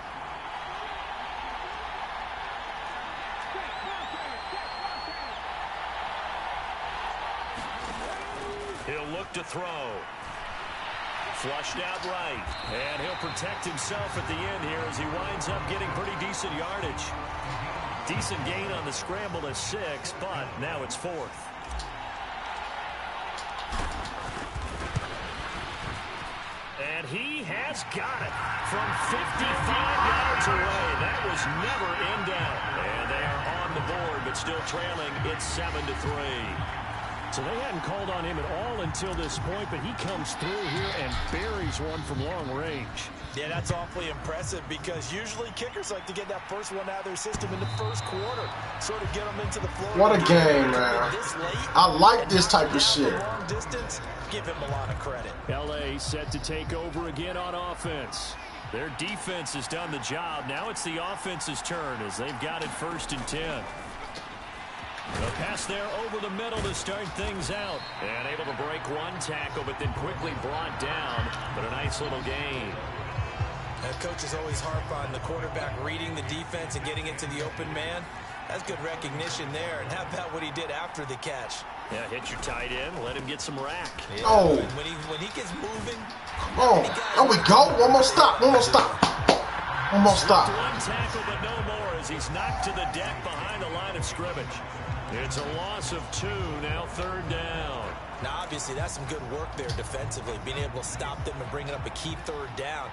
He'll look to throw. Flushed out right. And he'll protect himself at the end here as he winds up getting pretty decent yardage. Decent gain on the scramble at 6, but now it's 4th. And he has got it from 55 yards away. That was never in doubt. And they are on the board, but still trailing. It's 7-3. So they hadn't called on him at all until this point, but he comes through here and buries one from long range. Yeah, that's awfully impressive because usually kickers like to get that first one out of their system in the first quarter, sort of get them into the floor. What a game, man. I like this type of shit. Long distance, give him a lot of credit. LA set to take over again on offense. Their defense has done the job. Now it's the offense's turn as they've got it 1st and 10. The pass there over the middle to start things out. And able to break one tackle, but then quickly brought down. But a nice little gain. Coaches always harp on the quarterback reading the defense and getting into the open man. That's good recognition there. And how about what he did after the catch? Yeah, hit your tight end, let him get some rack. Yeah, oh. When he gets moving. Oh, there we go. One more stop. One more stop. One more stop. One tackle, but no more as he's knocked to the deck behind the line of scrimmage. It's a loss of 2, now 3rd down. Now, obviously, that's some good work there defensively, being able to stop them and bringing up a key 3rd down.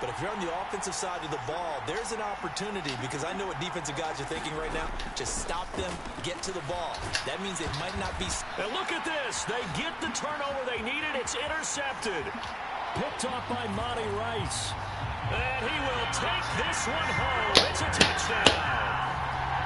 But if you're on the offensive side of the ball, there's an opportunity because I know what defensive guys are thinking right now. Just stop them, get to the ball. That means it might not be. And look at this. They get the turnover they needed. It's intercepted. Picked off by Monty Rice. And he will take this one home. It's a touchdown.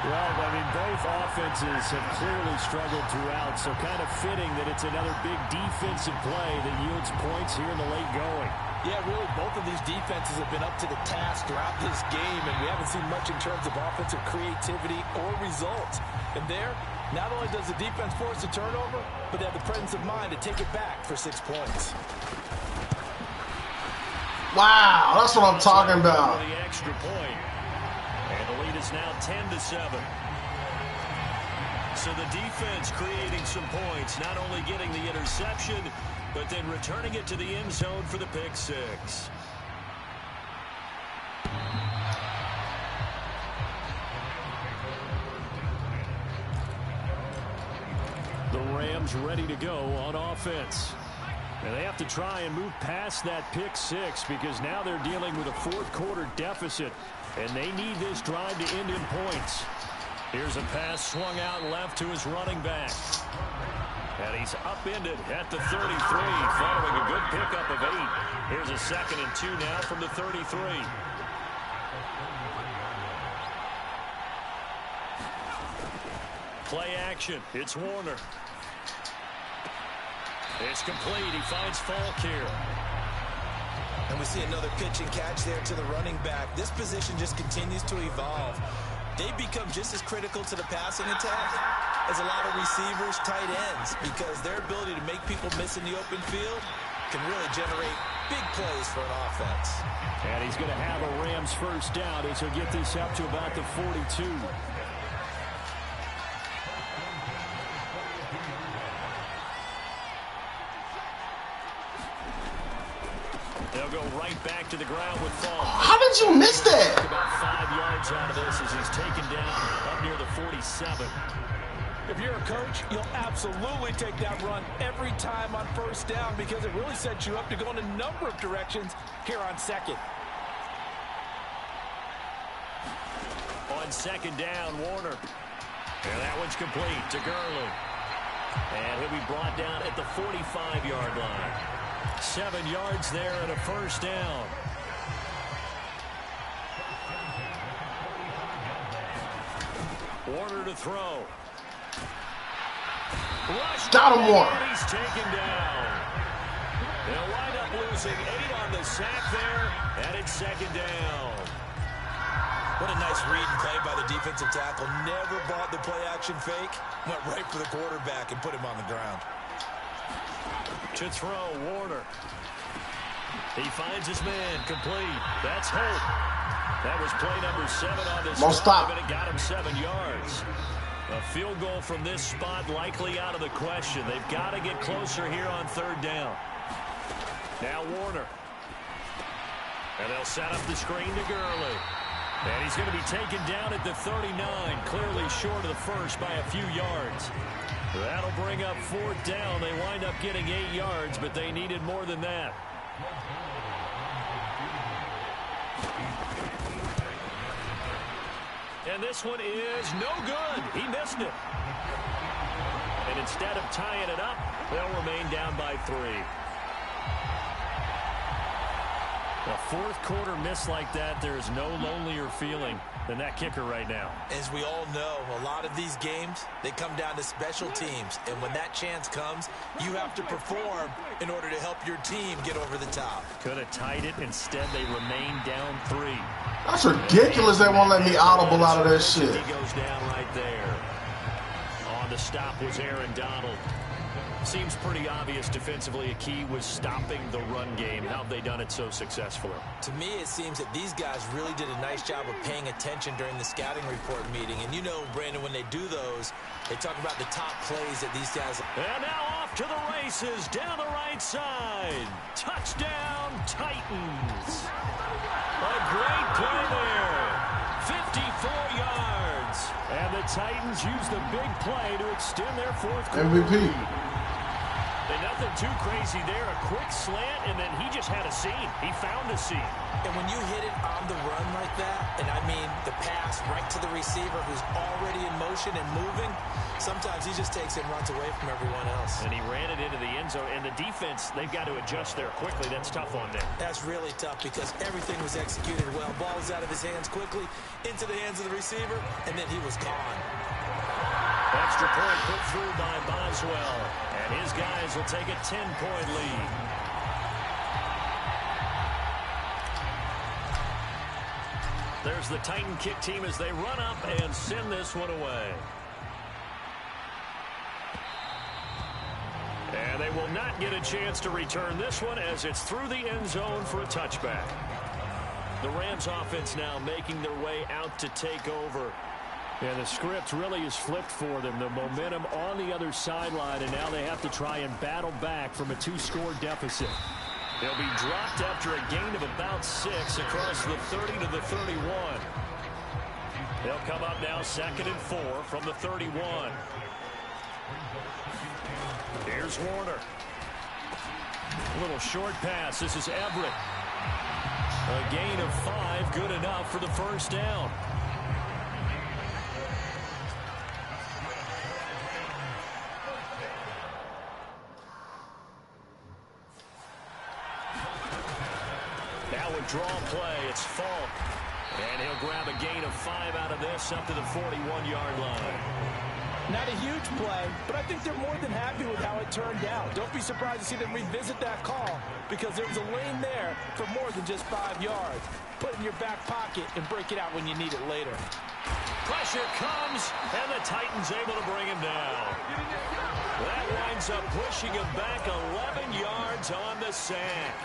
Well, I mean, both offenses have clearly struggled throughout, so kind of fitting that it's another big defensive play that yields points here in the late going. Yeah, really, both of these defenses have been up to the task throughout this game, and we haven't seen much in terms of offensive creativity or results. And there, not only does the defense force a turnover, but they have the presence of mind to take it back for 6 points. Wow, that's what I'm talking about. The extra point. And the lead is now 10-7. So the defense creating some points, not only getting the interception, but then returning it to the end zone for the pick six. The Rams ready to go on offense. And they have to try and move past that pick six because now they're dealing with a fourth-quarter deficit, and they need this drive to end in points. Here's a pass swung out left to his running back. And he's upended at the 33, following a good pickup of 8. Here's a 2nd and 2 now from the 33. Play action. It's Warner. It's complete. He finds Falk here. And we see another pitch and catch there to the running back. This position just continues to evolve. They become just as critical to the passing attack as a lot of receivers, tight ends, because their ability to make people miss in the open field can really generate big plays for an offense. And he's going to have a Rams first down as he'll get this up to about the 42. They'll go right back to the ground with Falk. How did you miss that? About 5 yards out of this as he's taken down up near the 47. If you're a coach, you'll absolutely take that run every time on first down because it really sets you up to go in a number of directions here on second. On second down, Warner. And that one's complete to Gurley. And he'll be brought down at the 45-yard line. 7 yards there and a first down. Warner to throw. Got him, Warner. He's taken down. They'll wind up losing 8 on the sack there, and it's second down. What a nice read and play by the defensive tackle. Never bought the play-action fake. Went right for the quarterback and put him on the ground. To throw, Warner. He finds his man, complete. That's Hope. That was play number 7 on this drive, and it got him 7 yards. A field goal from this spot likely out of the question. They've got to get closer here on third down. Now Warner. And they'll set up the screen to Gurley. And he's going to be taken down at the 39, clearly short of the first by a few yards. That'll bring up fourth down. They wind up getting 8 yards, but they needed more than that. And this one is no good. He missed it. And instead of tying it up, they'll remain down by 3. A fourth-quarter miss like that, there is no lonelier feeling than that kicker right now. As we all know, a lot of these games, they come down to special teams. And when that chance comes, you have to perform in order to help your team get over the top. Could have tied it. Instead, they remain down 3. That's ridiculous. They won't let me audible out of that shit. He goes down right there. On the stop was Aaron Donald. Seems pretty obvious defensively a key was stopping the run game. How have they done it so successfully? To me, it seems that these guys really did a nice job of paying attention during the scouting report meeting. And you know, Brandon, when they do those, they talk about the top plays that these guys... And now off to the races down the right side. Touchdown, Titans. A great play there. 54 yards. And the Titans use the big play to extend their fourth quarter. MVP. And nothing too crazy there. A quick slant, and then he just had a seam. He found a seam. And when you hit it on the run like that, and I mean the pass right to the receiver who's already in motion and moving, sometimes he just takes it and runs away from everyone else. And he ran it into the end zone. And the defense, they've got to adjust there quickly. That's tough on them. That's really tough because everything was executed well. Ball was out of his hands quickly, into the hands of the receiver, and then he was gone. Extra point put through by Boswell. And his guys will take a 10-point lead. There's the Titan kick team as they run up and send this one away. And they will not get a chance to return this one as it's through the end zone for a touchback. The Rams offense now making their way out to take over. Yeah, the script really is flipped for them. The momentum on the other sideline, and now they have to try and battle back from a 2-score deficit. They'll be dropped after a gain of about 6 across the 30 to the 31. They'll come up now 2nd and 4 from the 31. Here's Warner. A little short pass. This is Everett. A gain of 5, good enough for the first down. Now a draw play. It's Falk. And he'll grab a gain of 5 out of this up to the 41-yard line. Not a huge play, but I think they're more than happy with how it turned out. Don't be surprised to see them revisit that call because there was a lane there for more than just 5 yards. Put it in your back pocket and break it out when you need it later. Pressure comes, and the Titans able to bring him down. That winds up pushing him back 11 yards on the sack.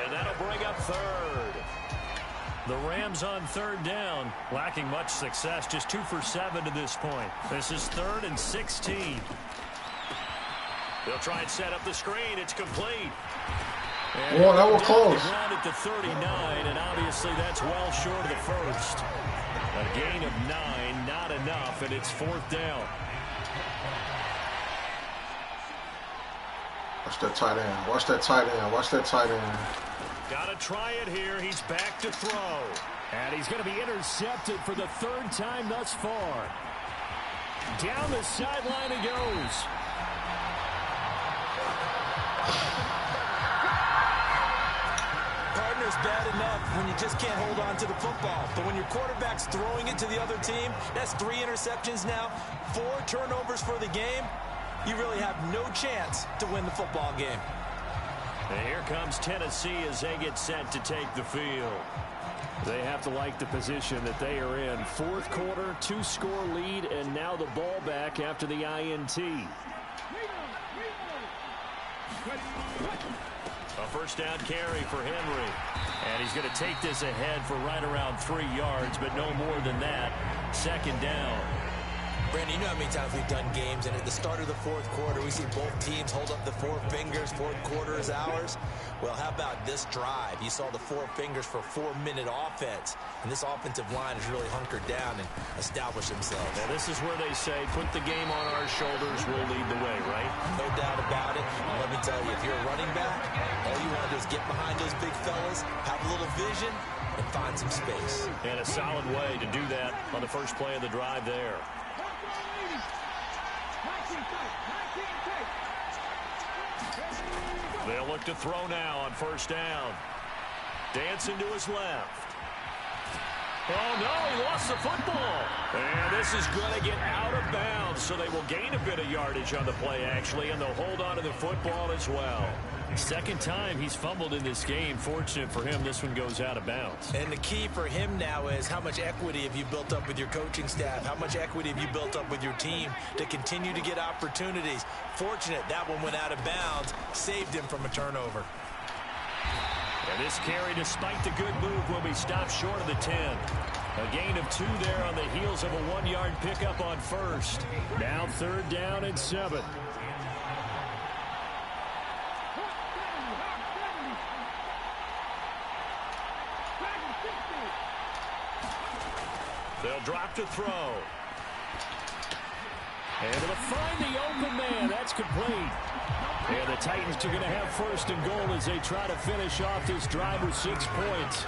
And that'll bring up 3rd. The Rams on 3rd down, lacking much success, just 2 for 7 to this point. This is 3rd and 16. They'll try and set up the screen. It's complete. And oh, that was close. Ground at the 39, and obviously that's well short of the first. A gain of 9, not enough, and it's 4th down. Watch that tight end. Watch that tight end. Watch that tight end. Got to try it here. He's back to throw. And he's going to be intercepted for the 3rd time thus far. Down the sideline he goes. Partner's bad enough when you just can't hold on to the football. But when your quarterback's throwing it to the other team, that's 3 interceptions now, 4 turnovers for the game. You really have no chance to win the football game. And here comes Tennessee as they get set to take the field. They have to like the position that they are in. 4th quarter, 2-score lead, and now the ball back after the INT. A first down carry for Henry. And he's going to take this ahead for right around 3 yards, but no more than that. 2nd down. Brandon, you know how many times we've done games, and at the start of the 4th quarter, we see both teams hold up the 4 fingers, 4th quarter is ours. Well, how about this drive? You saw the 4 fingers for 4-minute offense, and this offensive line has really hunkered down and established themselves. Now, this is where they say, put the game on our shoulders, we'll lead the way, right? No doubt about it. And let me tell you, if you're a running back, all you want to do is get behind those big fellas, have a little vision, and find some space. And a solid way to do that on the first play of the drive there. They'll look to throw now on 1st down. Dancing to his left. Oh, no, he lost the football. And this is going to get out of bounds, so they will gain a bit of yardage on the play, actually, and they'll hold on to the football as well. 2nd time he's fumbled in this game. Fortunate for him, this one goes out of bounds. And the key for him now is how much equity have you built up with your coaching staff? How much equity have you built up with your team to continue to get opportunities? Fortunate that one went out of bounds, saved him from a turnover. And this carry, despite the good move, will be stopped short of the 10. A gain of 2 there on the heels of a 1-yard pickup on 1st. Now 3rd down and 7. They'll drop to throw. And it'll find the open man. That's complete. And the Titans are going to have 1st and goal as they try to finish off this drive with 6 points.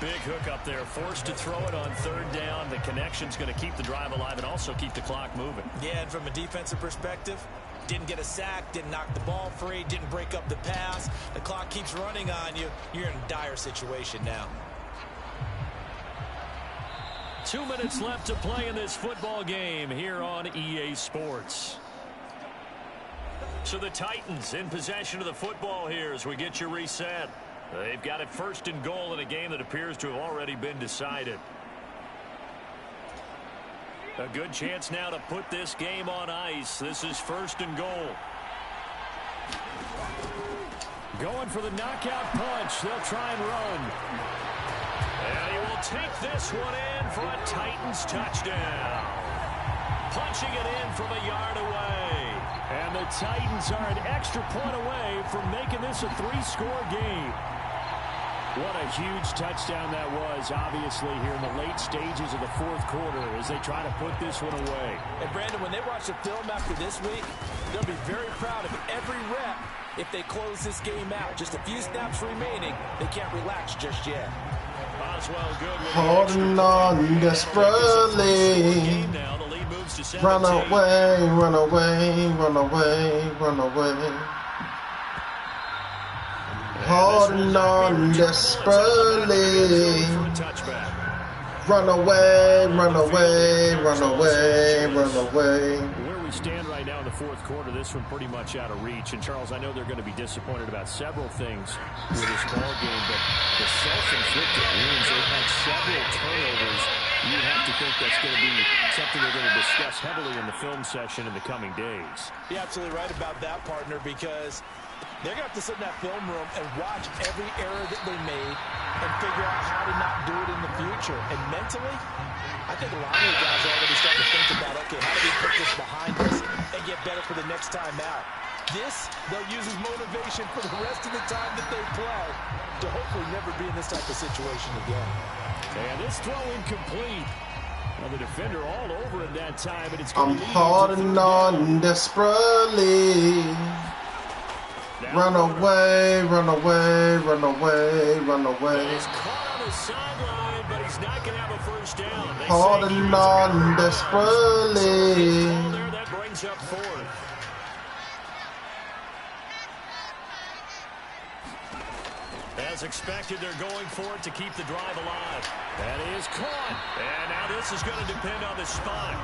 Big hook up there. Forced to throw it on 3rd down. The connection's going to keep the drive alive and also keep the clock moving. Yeah, and from a defensive perspective, didn't get a sack, didn't knock the ball free, didn't break up the pass. The clock keeps running on you. You're in a dire situation now. 2 minutes left to play in this football game here on EA Sports. So the Titans in possession of the football here as we get you reset. They've got it 1st and goal in a game that appears to have already been decided. A good chance now to put this game on ice. This is 1st and goal. Going for the knockout punch. They'll try and run. And he will take this one in for a Titans touchdown. Punching it in from a yard away. And the Titans are an extra point away from making this a 3-score game. What a huge touchdown that was, obviously, here in the late stages of the fourth quarter as they try to put this one away. And, Brandon, when they watch the film after this week, they'll be very proud of every rep if they close this game out. Just a few snaps remaining. They can't relax just yet. Oswell good with holding on desperately. Run away, run away, run away, run away. Holding on desperately. Run away, run away, run away, run away. Where we stand right now in the fourth quarter, this one pretty much out of reach. And, Charles, I know they're going to be disappointed about several things with this ball game, but the self-inflicted wounds, they've had several turnovers. You have to think that's going to be something they're going to discuss heavily in the film session in the coming days. You're absolutely right about that, partner, because they're going to have to sit in that film room and watch every error that they made and figure out how to not do it in the future. And mentally, I think a lot of the guys are already starting to think about, okay, how do we put this behind us and get better for the next time out? This, they'll use as motivation for the rest of the time that they play to hopefully never be in this type of situation again. And this throw incomplete. Well, the defender all over it that time, but it's I'm holding on desperately. Run away, run away, run away, run away. He's caught on the sideline, but he's not going to have a first down. Holding on desperately. That brings up fourth. As expected, they're going for it to keep the drive alive. That is caught. And now this is going to depend on the spot.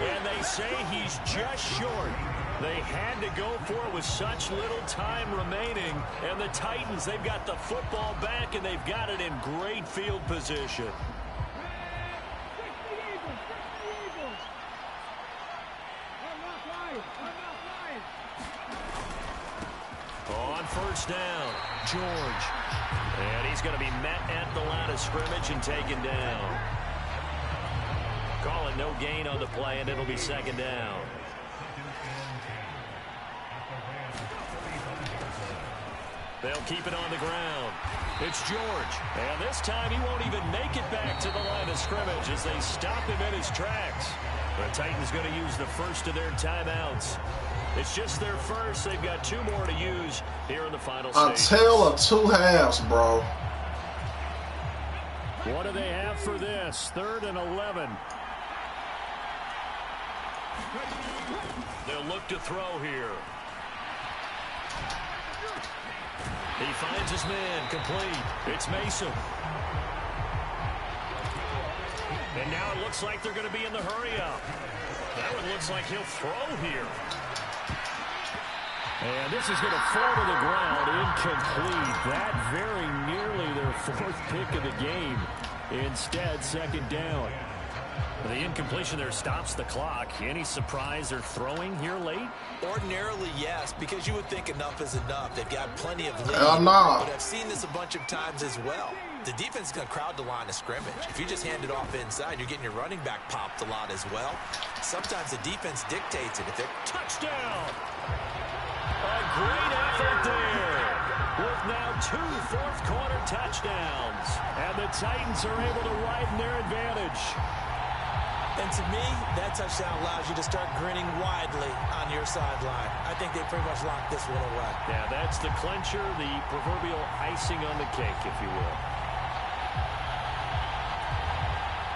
And they say he's just short. They had to go for it with such little time remaining. And the Titans, they've got the football back, and they've got it in great field position. On first down, George. And he's going to be met at the line of scrimmage and taken down. Call it no gain on the play, and it'll be second down. They'll keep it on the ground. It's George. And this time he won't even make it back to the line of scrimmage as they stop him in his tracks. The Titans going to use the first of their timeouts. It's just their first. They've got 2 more to use here in the final A stage. tale of 2 halves, bro. What do they have for this? 3rd and 11. They'll look to throw here. He finds his man, complete. It's Mason. And now it looks like they're going to be in the hurry-up. That one looks like he'll throw here. And this is going to fall to the ground, incomplete. That very nearly their 4th pick of the game. Instead, second down. The incompletion there stops the clock. Any surprise they're throwing here late? Ordinarily, yes, because you would think enough is enough. They've got plenty of lead. Hell no. But I've seen this a bunch of times as well. The defense is going to crowd the line of scrimmage. If you just hand it off inside, you're getting your running back popped a lot as well. Sometimes the defense dictates it. If they're touchdown! A great effort there. With now 2 fourth-quarter touchdowns. And the Titans are able to widen their advantage. And to me, that touchdown allows you to start grinning widely on your sideline. I think they pretty much locked this one away. Yeah, that's the clincher, the proverbial icing on the cake, if you will.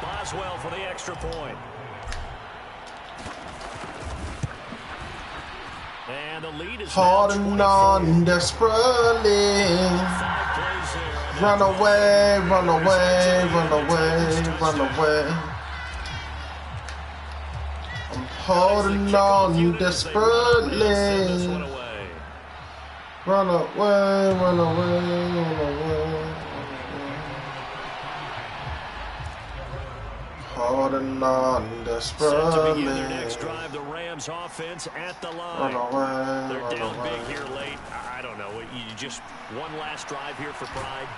Boswell for the extra point. And the lead is holding on desperately. Run away, run away, run away, run away. I'm holding on desperately. Run away, run away, run away. Holding on desperately. Set to begin their next drive, the Rams offense at the line. They're down big here late. I don't know. You just one last drive here for pride.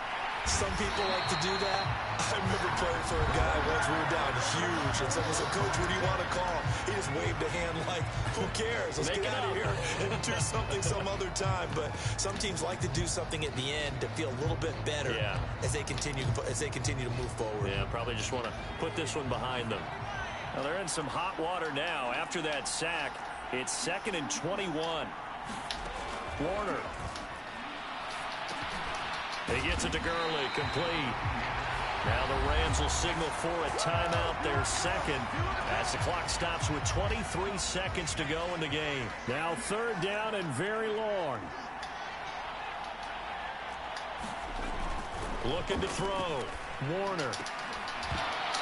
Some people like to do that. I remember playing for a guy once. We were down huge, and someone said, "Coach, what do you want to call?" He just waved a hand like, "Who cares? Let's get out of here and do something some other time." But some teams like to do something at the end to feel a little bit better as they continue to move forward. Yeah, probably just want to put this one behind them. Well, they're in some hot water now. After that sack, it's 2nd and 21. Warner. He gets it to Gurley, complete. Now the Rams will signal for a timeout, their second, as the clock stops with 23 seconds to go in the game. Now 3rd down and very long. Looking to throw. Warner.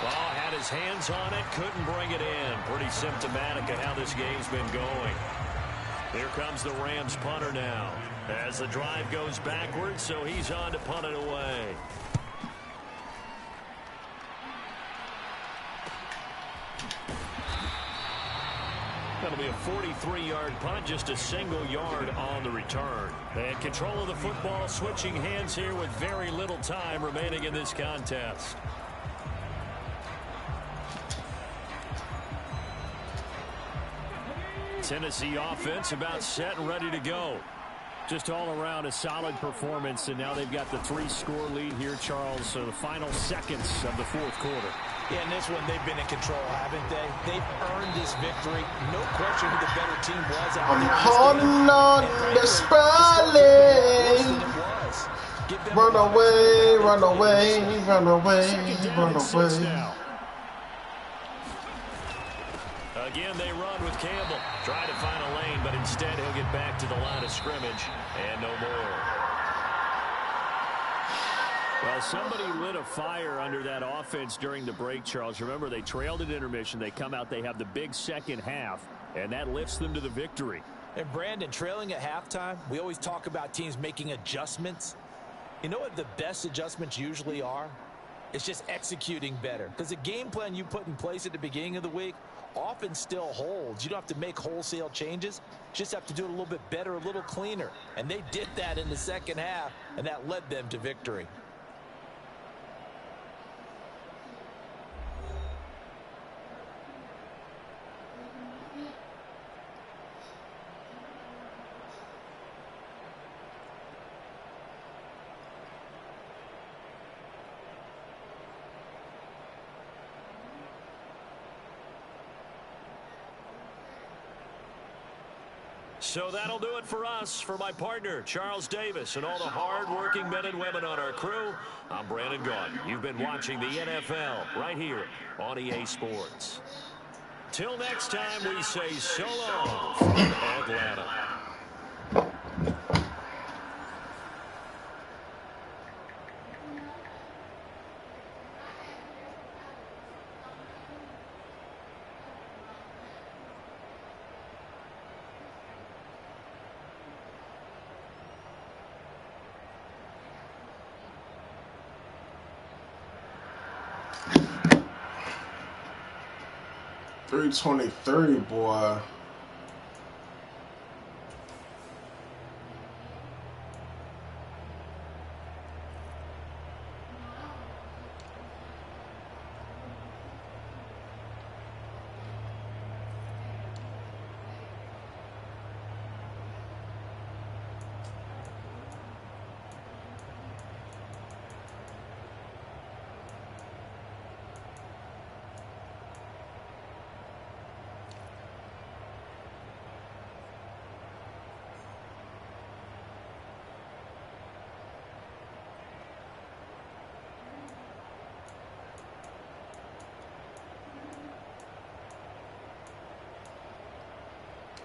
Oh, had his hands on it, couldn't bring it in. Pretty symptomatic of how this game's been going. Here comes the Rams punter now, as the drive goes backwards, so he's on to punt it away. That'll be a 43-yard punt, just a single yard on the return. And control of the football switching hands here with very little time remaining in this contest. Tennessee offense about set and ready to go. Just all around a solid performance, and now they've got the 3-score lead here, Charles. So the final seconds of the 4th quarter. Yeah, in this one, they've been in control, haven't they? They've earned this victory. No question who the better team was. I'm holding on desperately. Run away, run away, run away, run away. Again, they run with Campbell. Try to find a lane, but instead he'll get back to the line of scrimmage and no more. Well, somebody lit a fire under that offense during the break, Charles. Remember, they trailed at intermission. They come out, they have the big second half, and that lifts them to the victory. And Brandon, trailing at halftime, we always talk about teams making adjustments. You know what the best adjustments usually are? It's just executing better. Because the game plan you put in place at the beginning of the week often still holds. You don't have to make wholesale changes. Just have to do it a little bit better, a little cleaner. And they did that in the second half, and that led them to victory. So that'll do it for us. For my partner, Charles Davis, and all the hard-working men and women on our crew, I'm Brandon Gaudin. You've been watching the NFL right here on EA Sports. Till next time, we say so long from Atlanta. .323, boy.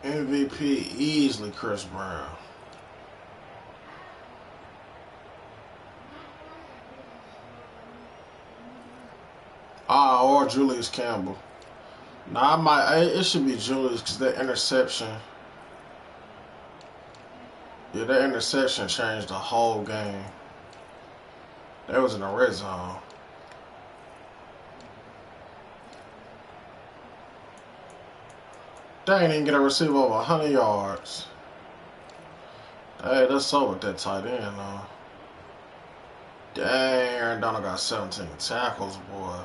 MVP easily Chris Brown. Or Julius Campbell. Nah, it should be Julius because that interception. Yeah, that interception changed the whole game. That was in the red zone. They ain't even get a receiver over 100 yards. Hey, that's so with that tight end, though. Dang, Aaron Donald got 17 tackles, boy.